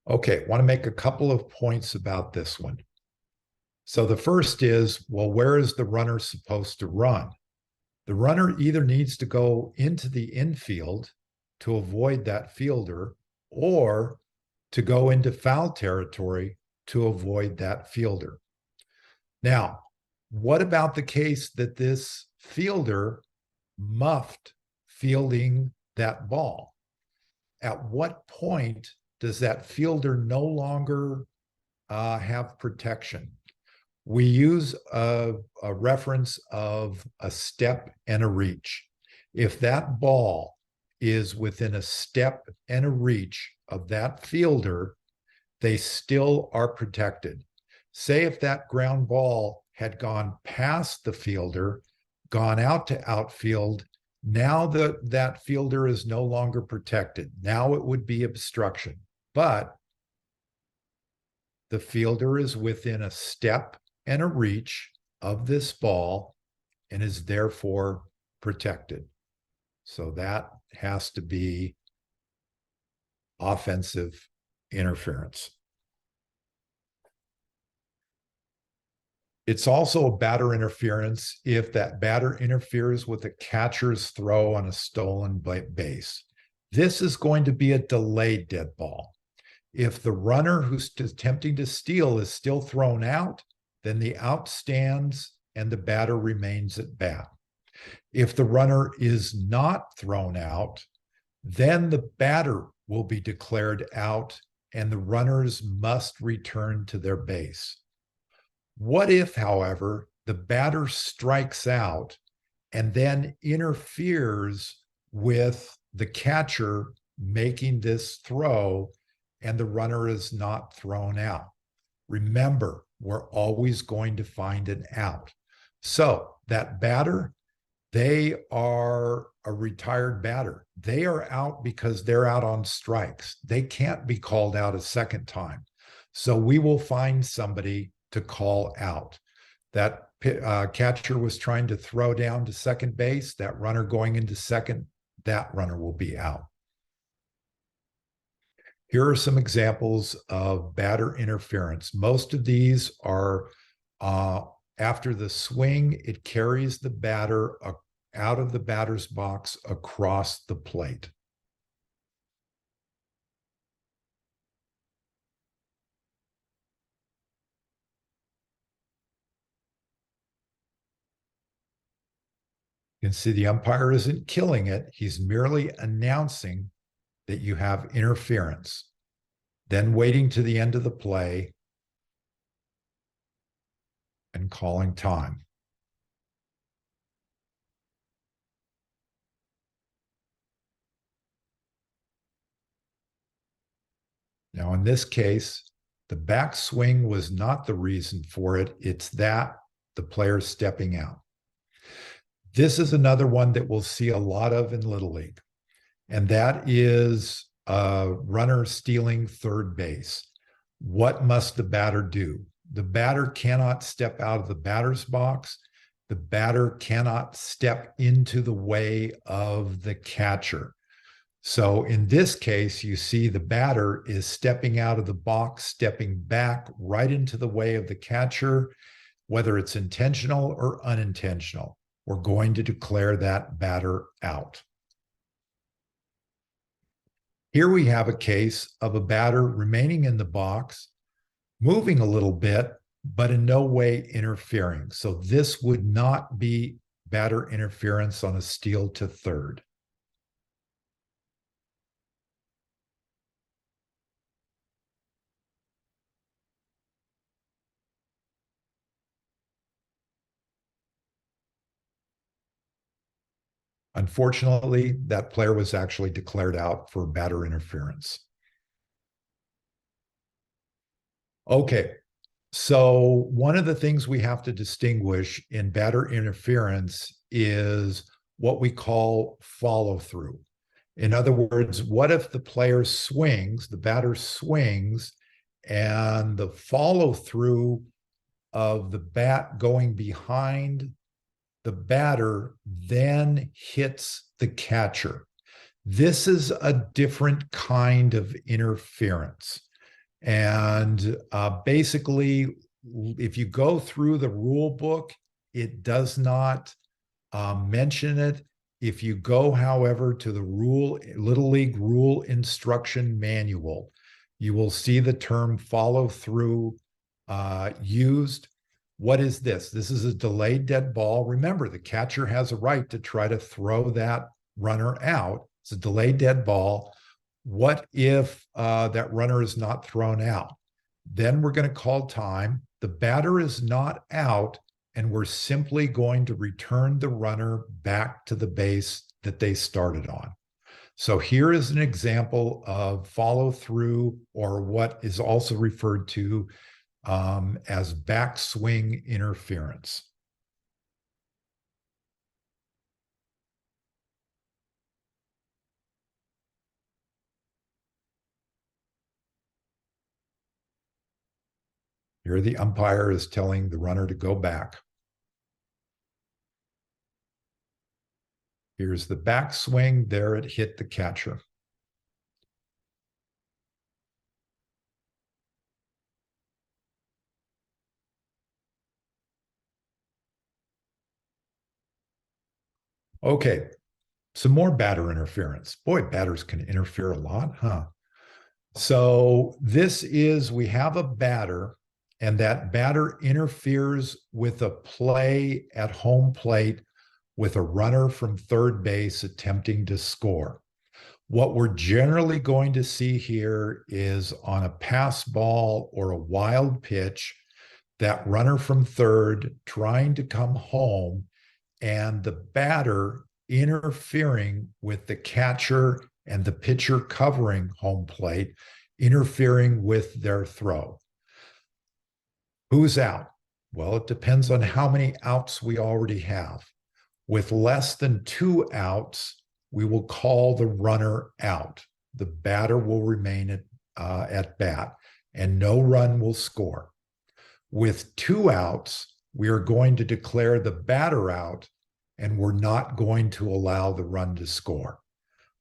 Okay, want to make a couple of points about this one. So the first is, well, where is the runner supposed to run? The runner either needs to go into the infield to avoid that fielder or to go into foul territory to avoid that fielder. Now, what about the case that this fielder muffed fielding that ball? At what point does that fielder no longer have protection? We use a reference of a step and a reach. If that ball is within a step and a reach of that fielder, they still are protected. Say if that ground ball had gone past the fielder, gone out to outfield, now that fielder is no longer protected. Now it would be obstruction. But the fielder is within a step and a reach of this ball and is therefore protected. So that has to be offensive interference. It's also a batter interference if that batter interferes with a catcher's throw on a stolen base. This is going to be a delayed dead ball. If the runner who's attempting to steal is still thrown out, then the out stands and the batter remains at bat. If the runner is not thrown out, then the batter will be declared out and the runners must return to their base. What if, however, the batter strikes out and then interferes with the catcher making this throw and the runner is not thrown out? Remember, we're always going to find an out. So that batter, they are a retired batter. They are out because they're out on strikes. They can't be called out a second time. So we will find somebody to call out. That catcher was trying to throw down to second base. That runner going into second, that runner will be out. Here are some examples of batter interference. Most of these are after the swing, it carries the batter out of the batter's box across the plate. You can see the umpire isn't killing it. He's merely announcing that you have interference, then waiting to the end of the play and calling time. Now, in this case, the backswing was not the reason for it. It's that the player's stepping out. This is another one that we'll see a lot of in Little League, and that is a runner stealing third base. What must the batter do? The batter cannot step out of the batter's box. The batter cannot step into the way of the catcher. So in this case, you see the batter is stepping out of the box, stepping back right into the way of the catcher, whether it's intentional or unintentional. We're going to declare that batter out. Here we have a case of a batter remaining in the box, moving a little bit, but in no way interfering. So this would not be batter interference on a steal to third. Unfortunately, that player was actually declared out for batter interference. Okay, so one of the things we have to distinguish in batter interference is what we call follow through. In other words, what if the player swings, the batter swings, and the follow through of the bat going behind the batter then hits the catcher? This is a different kind of interference. And basically, if you go through the rule book, it does not mention it. If you go, however, to the Little League Rule Instruction Manual, you will see the term follow through used. What is this? This is a delayed dead ball. Remember, the catcher has a right to try to throw that runner out. It's a delayed dead ball. What if that runner is not thrown out? Then we're going to call time. The batter is not out, and we're simply going to return the runner back to the base that they started on. So here is an example of follow through, or what is also referred to as backswing interference. Here the umpire is telling the runner to go back. Here's the backswing. There it hit the catcher. Okay, some more batter interference. Boy, batters can interfere a lot, huh? So this is, we have a batter, and that batter interferes with a play at home plate with a runner from third base attempting to score. What we're generally going to see here is on a pass ball or a wild pitch, that runner from third trying to come home, and the batter interfering with the catcher and the pitcher covering home plate, interfering with their throw. Who's out? Well, it depends on how many outs we already have. With less than 2 outs, we will call the runner out. The batter will remain at bat, and no run will score. With 2 outs, we are going to declare the batter out, and we're not going to allow the run to score.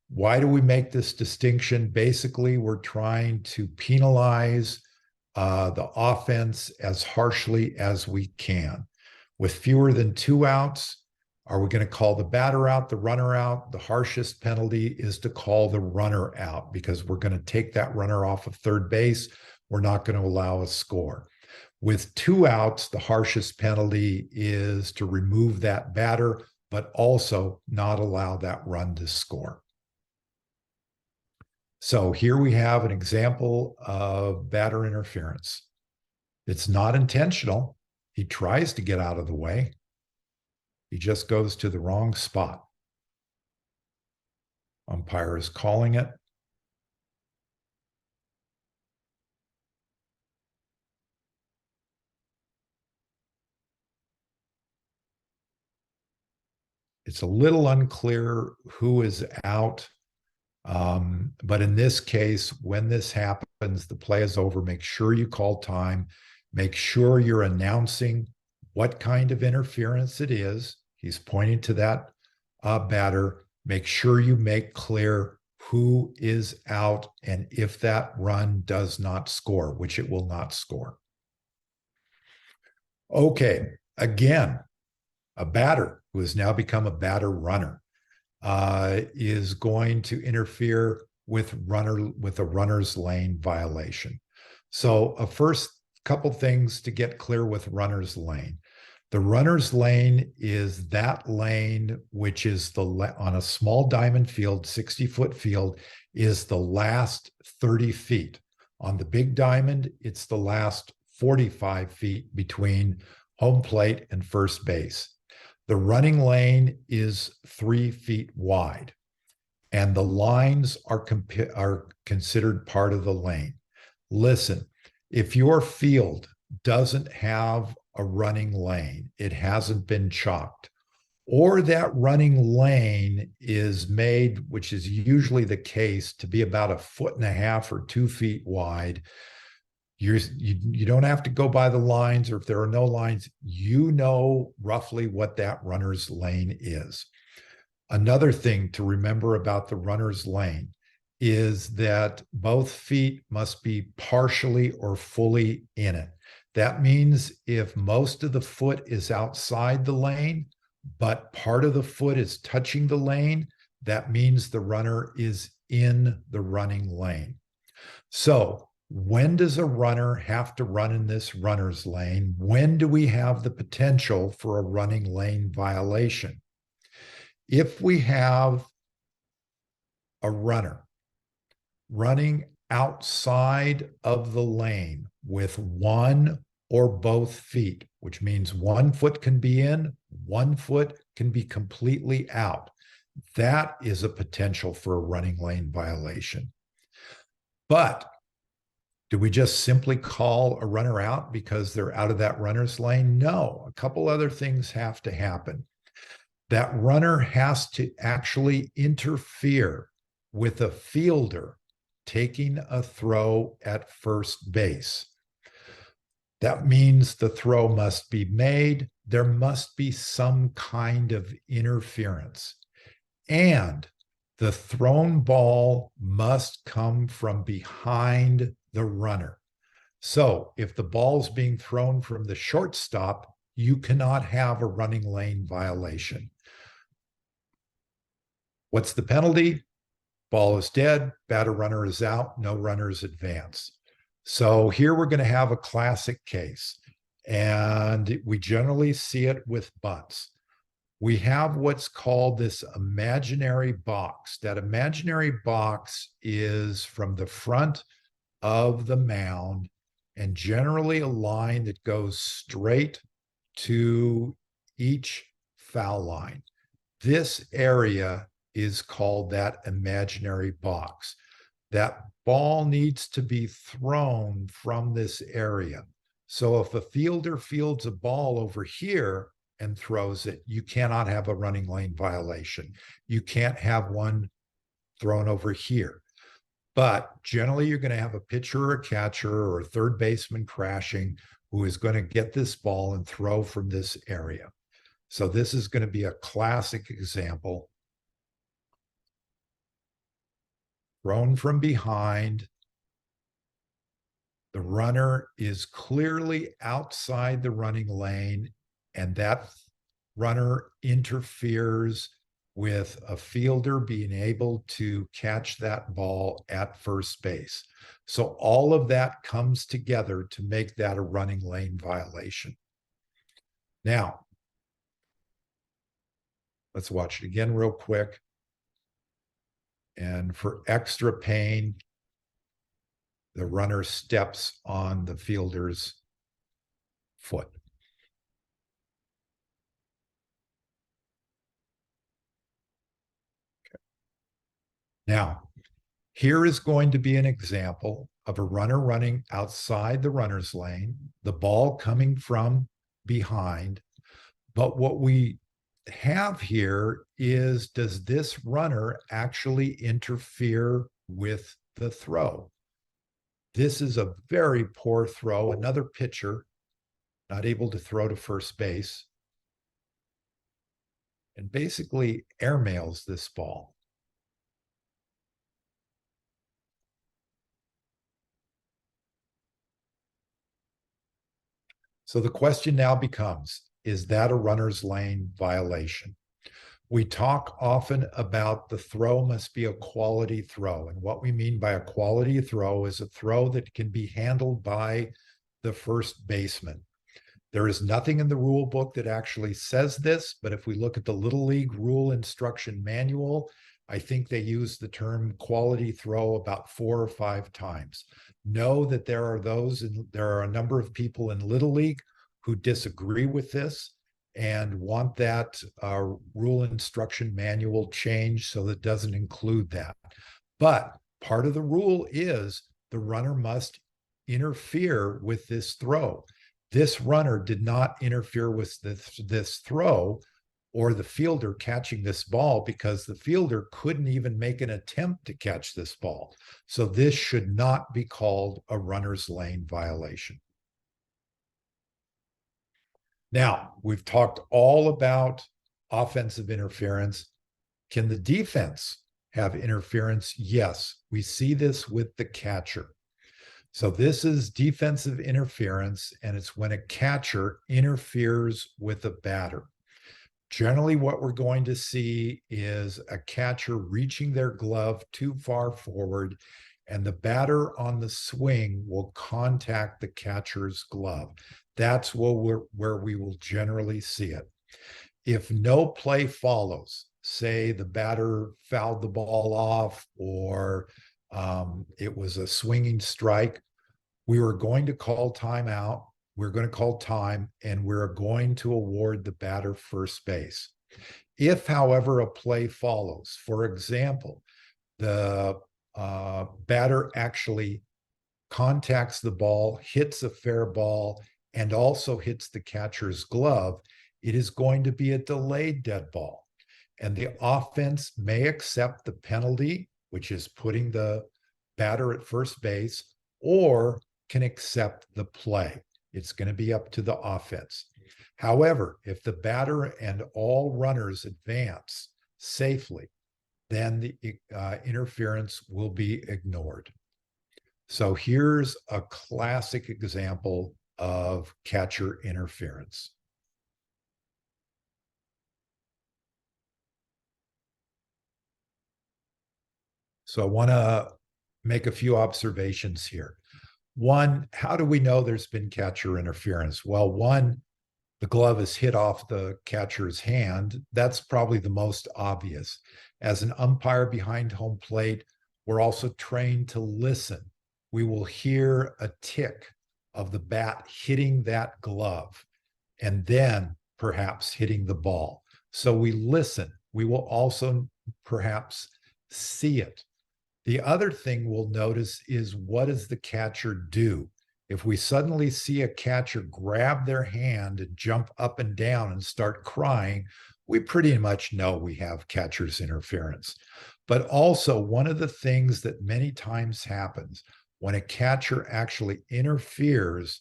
Why do we make this distinction? Basically, we're trying to penalize the offense as harshly as we can. With fewer than 2 outs, are we going to call the batter out, the runner out? The harshest penalty is to call the runner out, because we're going to take that runner off of third base. We're not going to allow a score. With 2 outs, the harshest penalty is to remove that batter, but also not allow that run to score. So here we have an example of batter interference. It's not intentional. He tries to get out of the way. He just goes to the wrong spot. Umpire is calling it. It's a little unclear who is out. But in this case, when this happens, the play is over. Make sure you call time. Make sure you're announcing what kind of interference it is. He's pointing to that batter. Make sure you make clear who is out and if that run does not score, which it will not score. Okay, again, a batter who has now become a batter runner is going to interfere with a runner's lane violation. So a first couple things to get clear with runner's lane. The runner's lane is that lane which is on a small diamond field, 60-foot field, is the last 30 feet. On the big diamond, it's the last 45 feet between home plate and first base. The running lane is 3 feet wide, and the lines are considered part of the lane. Listen, if your field doesn't have a running lane, it hasn't been chalked, or that running lane is made, which is usually the case, to be about 1.5 feet or 2 feet wide, you don't have to go by the lines, or if there are no lines, you know roughly what that runner's lane is. Another thing to remember about the runner's lane is that both feet must be partially or fully in it. That means if most of the foot is outside the lane, but part of the foot is touching the lane, that means the runner is in the running lane. So when does a runner have to run in this runner's lane? When do we have the potential for a running lane violation? If we have a runner running outside of the lane with 1 or both feet, which means 1 foot can be in, 1 foot can be completely out, that is a potential for a running lane violation. But do we just simply call a runner out because they're out of that runner's lane? No, a couple other things have to happen. That runner has to actually interfere with a fielder taking a throw at first base. That means the throw must be made. There must be some kind of interference. And the thrown ball must come from behind the runner. So if the ball's being thrown from the shortstop, you cannot have a running lane violation. What's the penalty? Ball is dead, batter runner is out, no runners advance. So here we're going to have a classic case, and we generally see it with bunts. We have what's called this imaginary box. That imaginary box is from the front of the mound and generally a line that goes straight to each foul line. This area is called that imaginary box. That ball needs to be thrown from this area. So if a fielder fields a ball over here and throws it, you cannot have a running lane violation. You can't have one thrown over here. But generally, you're going to have a pitcher or a catcher or a third baseman crashing who is going to get this ball and throw from this area. So this is going to be a classic example. Thrown from behind. The runner is clearly outside the running lane, and that runner interferes with a fielder being able to catch that ball at first base. So all of that comes together to make that a running lane violation. Now, let's watch it again real quick. And for extra pain, the runner steps on the fielder's foot. Okay. Now, here is going to be an example of a runner running outside the runner's lane, the ball coming from behind. But what we have here is, does this runner actually interfere with the throw? This is a very poor throw. Another pitcher not able to throw to first base and basically airmails this ball. So the question now becomes, is that a runner's lane violation? We talk often about the throw must be a quality throw. And what we mean by a quality throw is a throw that can be handled by the first baseman. There is nothing in the rule book that actually says this, but if we look at the Little League rule instruction manual, I think they use the term quality throw about 4 or 5 times. Know that there are a number of people in Little League who disagree with this and want that rule instruction manual changed so that it doesn't include that. But part of the rule is the runner must interfere with this throw. This runner did not interfere with this throw or the fielder catching this ball because the fielder couldn't even make an attempt to catch this ball. So this should not be called a runner's lane violation. Now, we've talked all about offensive interference. Can the defense have interference? Yes, we see this with the catcher. So this is defensive interference, and it's when a catcher interferes with a batter. Generally, what we're going to see is a catcher reaching their glove too far forward, and the batter on the swing will contact the catcher's glove. That's where we will generally see it. If no play follows, say the batter fouled the ball off or it was a swinging strike, we were going to call timeout. We're going to call time, and we're going to award the batter first base. If, however, a play follows, for example, the batter actually contacts the ball, hits a fair ball, and also hits the catcher's glove, it is going to be a delayed dead ball. And the offense may accept the penalty, which is putting the batter at first base, or can accept the play. It's going to be up to the offense. However, if the batter and all runners advance safely, then the interference will be ignored. So here's a classic example of catcher interference. So I want to make a few observations here. One, how do we know there's been catcher interference? Well, one, the glove is hit off the catcher's hand. That's probably the most obvious. As an umpire behind home plate, we're also trained to listen. We will hear a tick of the bat hitting that glove and then perhaps hitting the ball. So we listen. We will also perhaps see it. The other thing we'll notice is, what does the catcher do? If we suddenly see a catcher grab their hand and jump up and down and start crying, we pretty much know we have catcher's interference. But also, one of the things that many times happens when a catcher actually interferes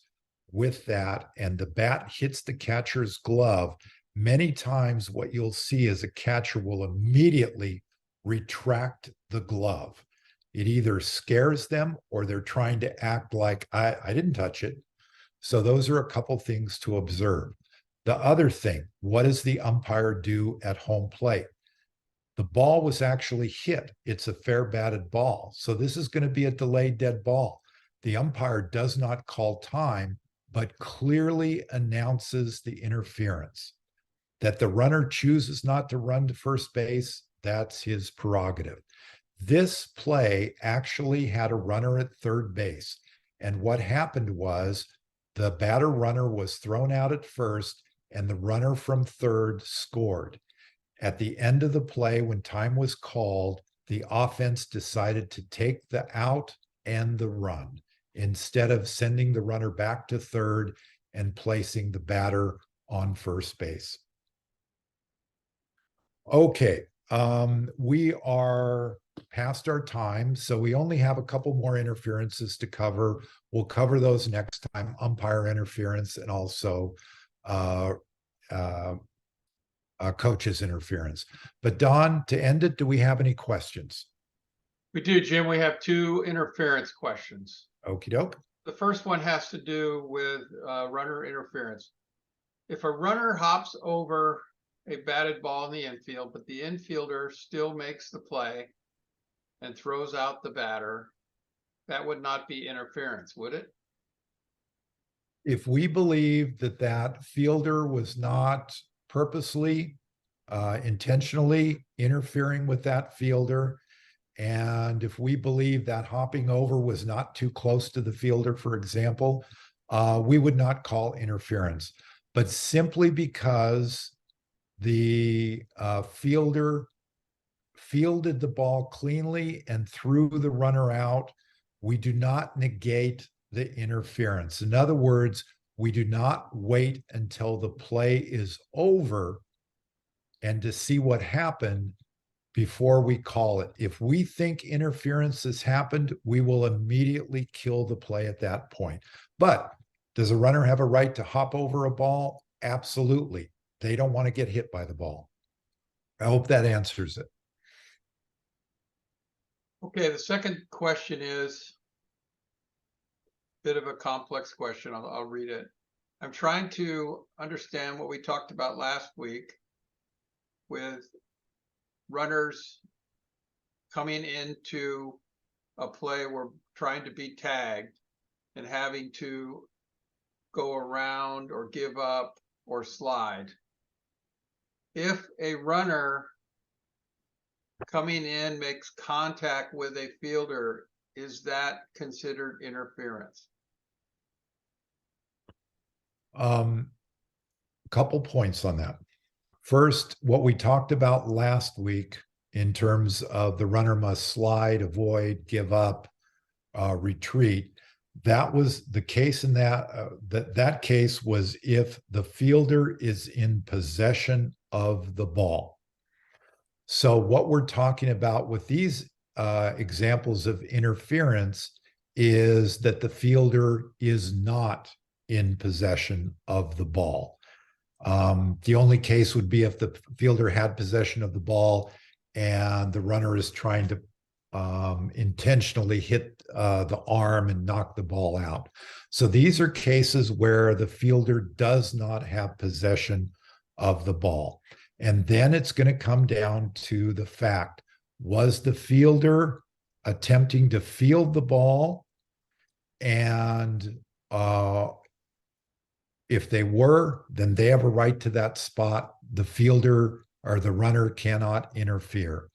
with that and the bat hits the catcher's glove, many times what you'll see is a catcher will immediately retract the glove. It either scares them or they're trying to act like, I didn't touch it. So those are a couple things to observe. The other thing, what does the umpire do at home plate? The ball was actually hit. It's a fair batted ball. So this is going to be a delayed dead ball. The umpire does not call time, but clearly announces the interference. That the runner chooses not to run to first base, that's his prerogative. This play actually had a runner at third base. And what happened was the batter runner was thrown out at first, and the runner from third scored. At the end of the play, when time was called, the offense decided to take the out and the run instead of sending the runner back to third and placing the batter on first base. Okay, we are past our time, so we only have a couple more interferences to cover. We'll cover those next time, umpire interference and also coaches interference. But Don, to end it, do we have any questions? We do, Jim. We have 2 interference questions. Okie doke. The first one has to do with runner interference. If a runner hops over a batted ball in the infield, but the infielder still makes the play and throws out the batter, that would not be interference, would it? If we believe that that fielder was not purposely, intentionally interfering with that fielder, and if we believe that hopping over was not too close to the fielder, for example, we would not call interference. But simply because the fielder fielded the ball cleanly and threw the runner out, we do not negate the interference. In other words, we do not wait until the play is over and to see what happened before we call it. If we think interference has happened, we will immediately kill the play at that point. But does a runner have a right to hop over a ball? Absolutely. They don't want to get hit by the ball. I hope that answers it. Okay, the second question is a bit of a complex question. I'll read it. I'm trying to understand what we talked about last week with runners coming into a play where trying to be tagged and having to go around or give up or slide. If a runner coming in makes contact with a fielder, is that considered interference? Couple points on that. First, what we talked about last week in terms of the runner must slide, avoid, give up, retreat. That was the case in that case was if the fielder is in possession of the ball. So what we're talking about with these examples of interference is that the fielder is not in possession of the ball. The only case would be if the fielder had possession of the ball and the runner is trying to intentionally hit the arm and knock the ball out. So these are cases where the fielder does not have possession of the ball. And then it's going to come down to the fact, was the fielder attempting to field the ball? And if they were, then they have a right to that spot. The fielder or the runner cannot interfere.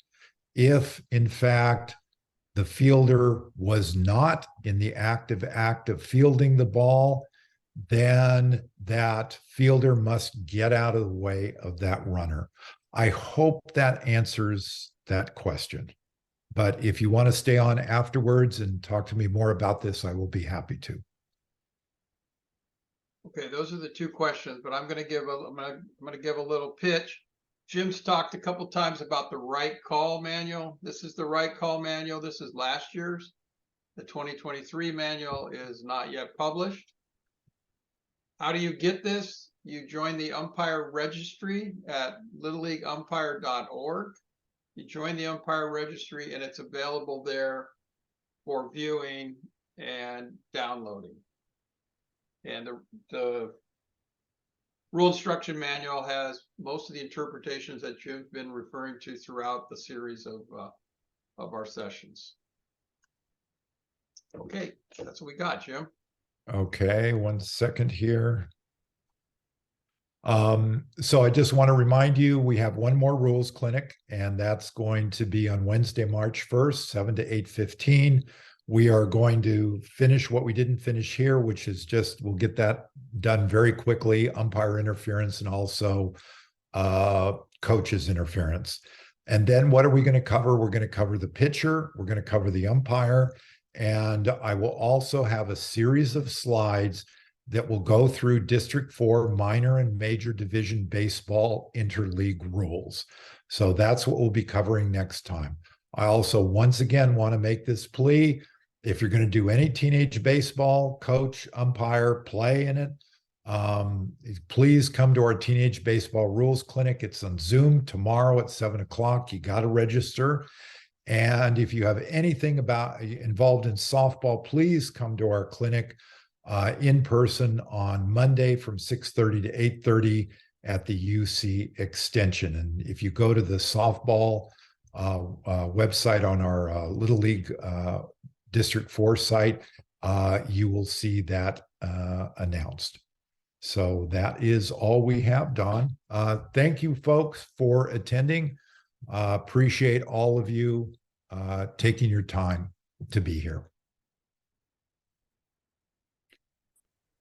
If, in fact, the fielder was not in the active act of fielding the ball, then that fielder must get out of the way of that runner. I hope that answers that question. But if you want to stay on afterwards and talk to me more about this, I will be happy to. Okay, those are the 2 questions, but I'm going to give a little pitch. Jim's talked a couple times about the right call manual. This is the right call manual. This is last year's. The 2023 manual is not yet published. How do you get this? You join the umpire registry at littleleagueumpire.org. You join the umpire registry and it's available there for viewing and downloading. And the rule instruction manual has most of the interpretations that Jim's been referring to throughout the series of our sessions. Okay, that's what we got, Jim. Okay, 1 second here. So I just want to remind you, we have one more rules clinic, and that's going to be on Wednesday, March 1st, 7 to 8:15. We are going to finish what we didn't finish here, which is just, we'll get that done very quickly, umpire interference and also coaches interference. And then what are we going to cover? We're going to cover the pitcher, we're going to cover the umpire, and I will also have a series of slides that will go through District 4 minor and major division baseball interleague rules. So that's what we'll be covering next time. I also, once again, want to make this plea. If you're going to do any teenage baseball, coach, umpire, play in it, please come to our Teenage Baseball Rules Clinic. It's on Zoom tomorrow at 7 o'clock. You got to register. And if you have anything involved in softball, please come to our clinic in person on Monday from 6:30 to 8:30 at the UC Extension. And if you go to the softball website on our Little League District 4 site, you will see that announced. So that is all we have, Don. Thank you, folks, for attending. Appreciate all of you taking your time to be here.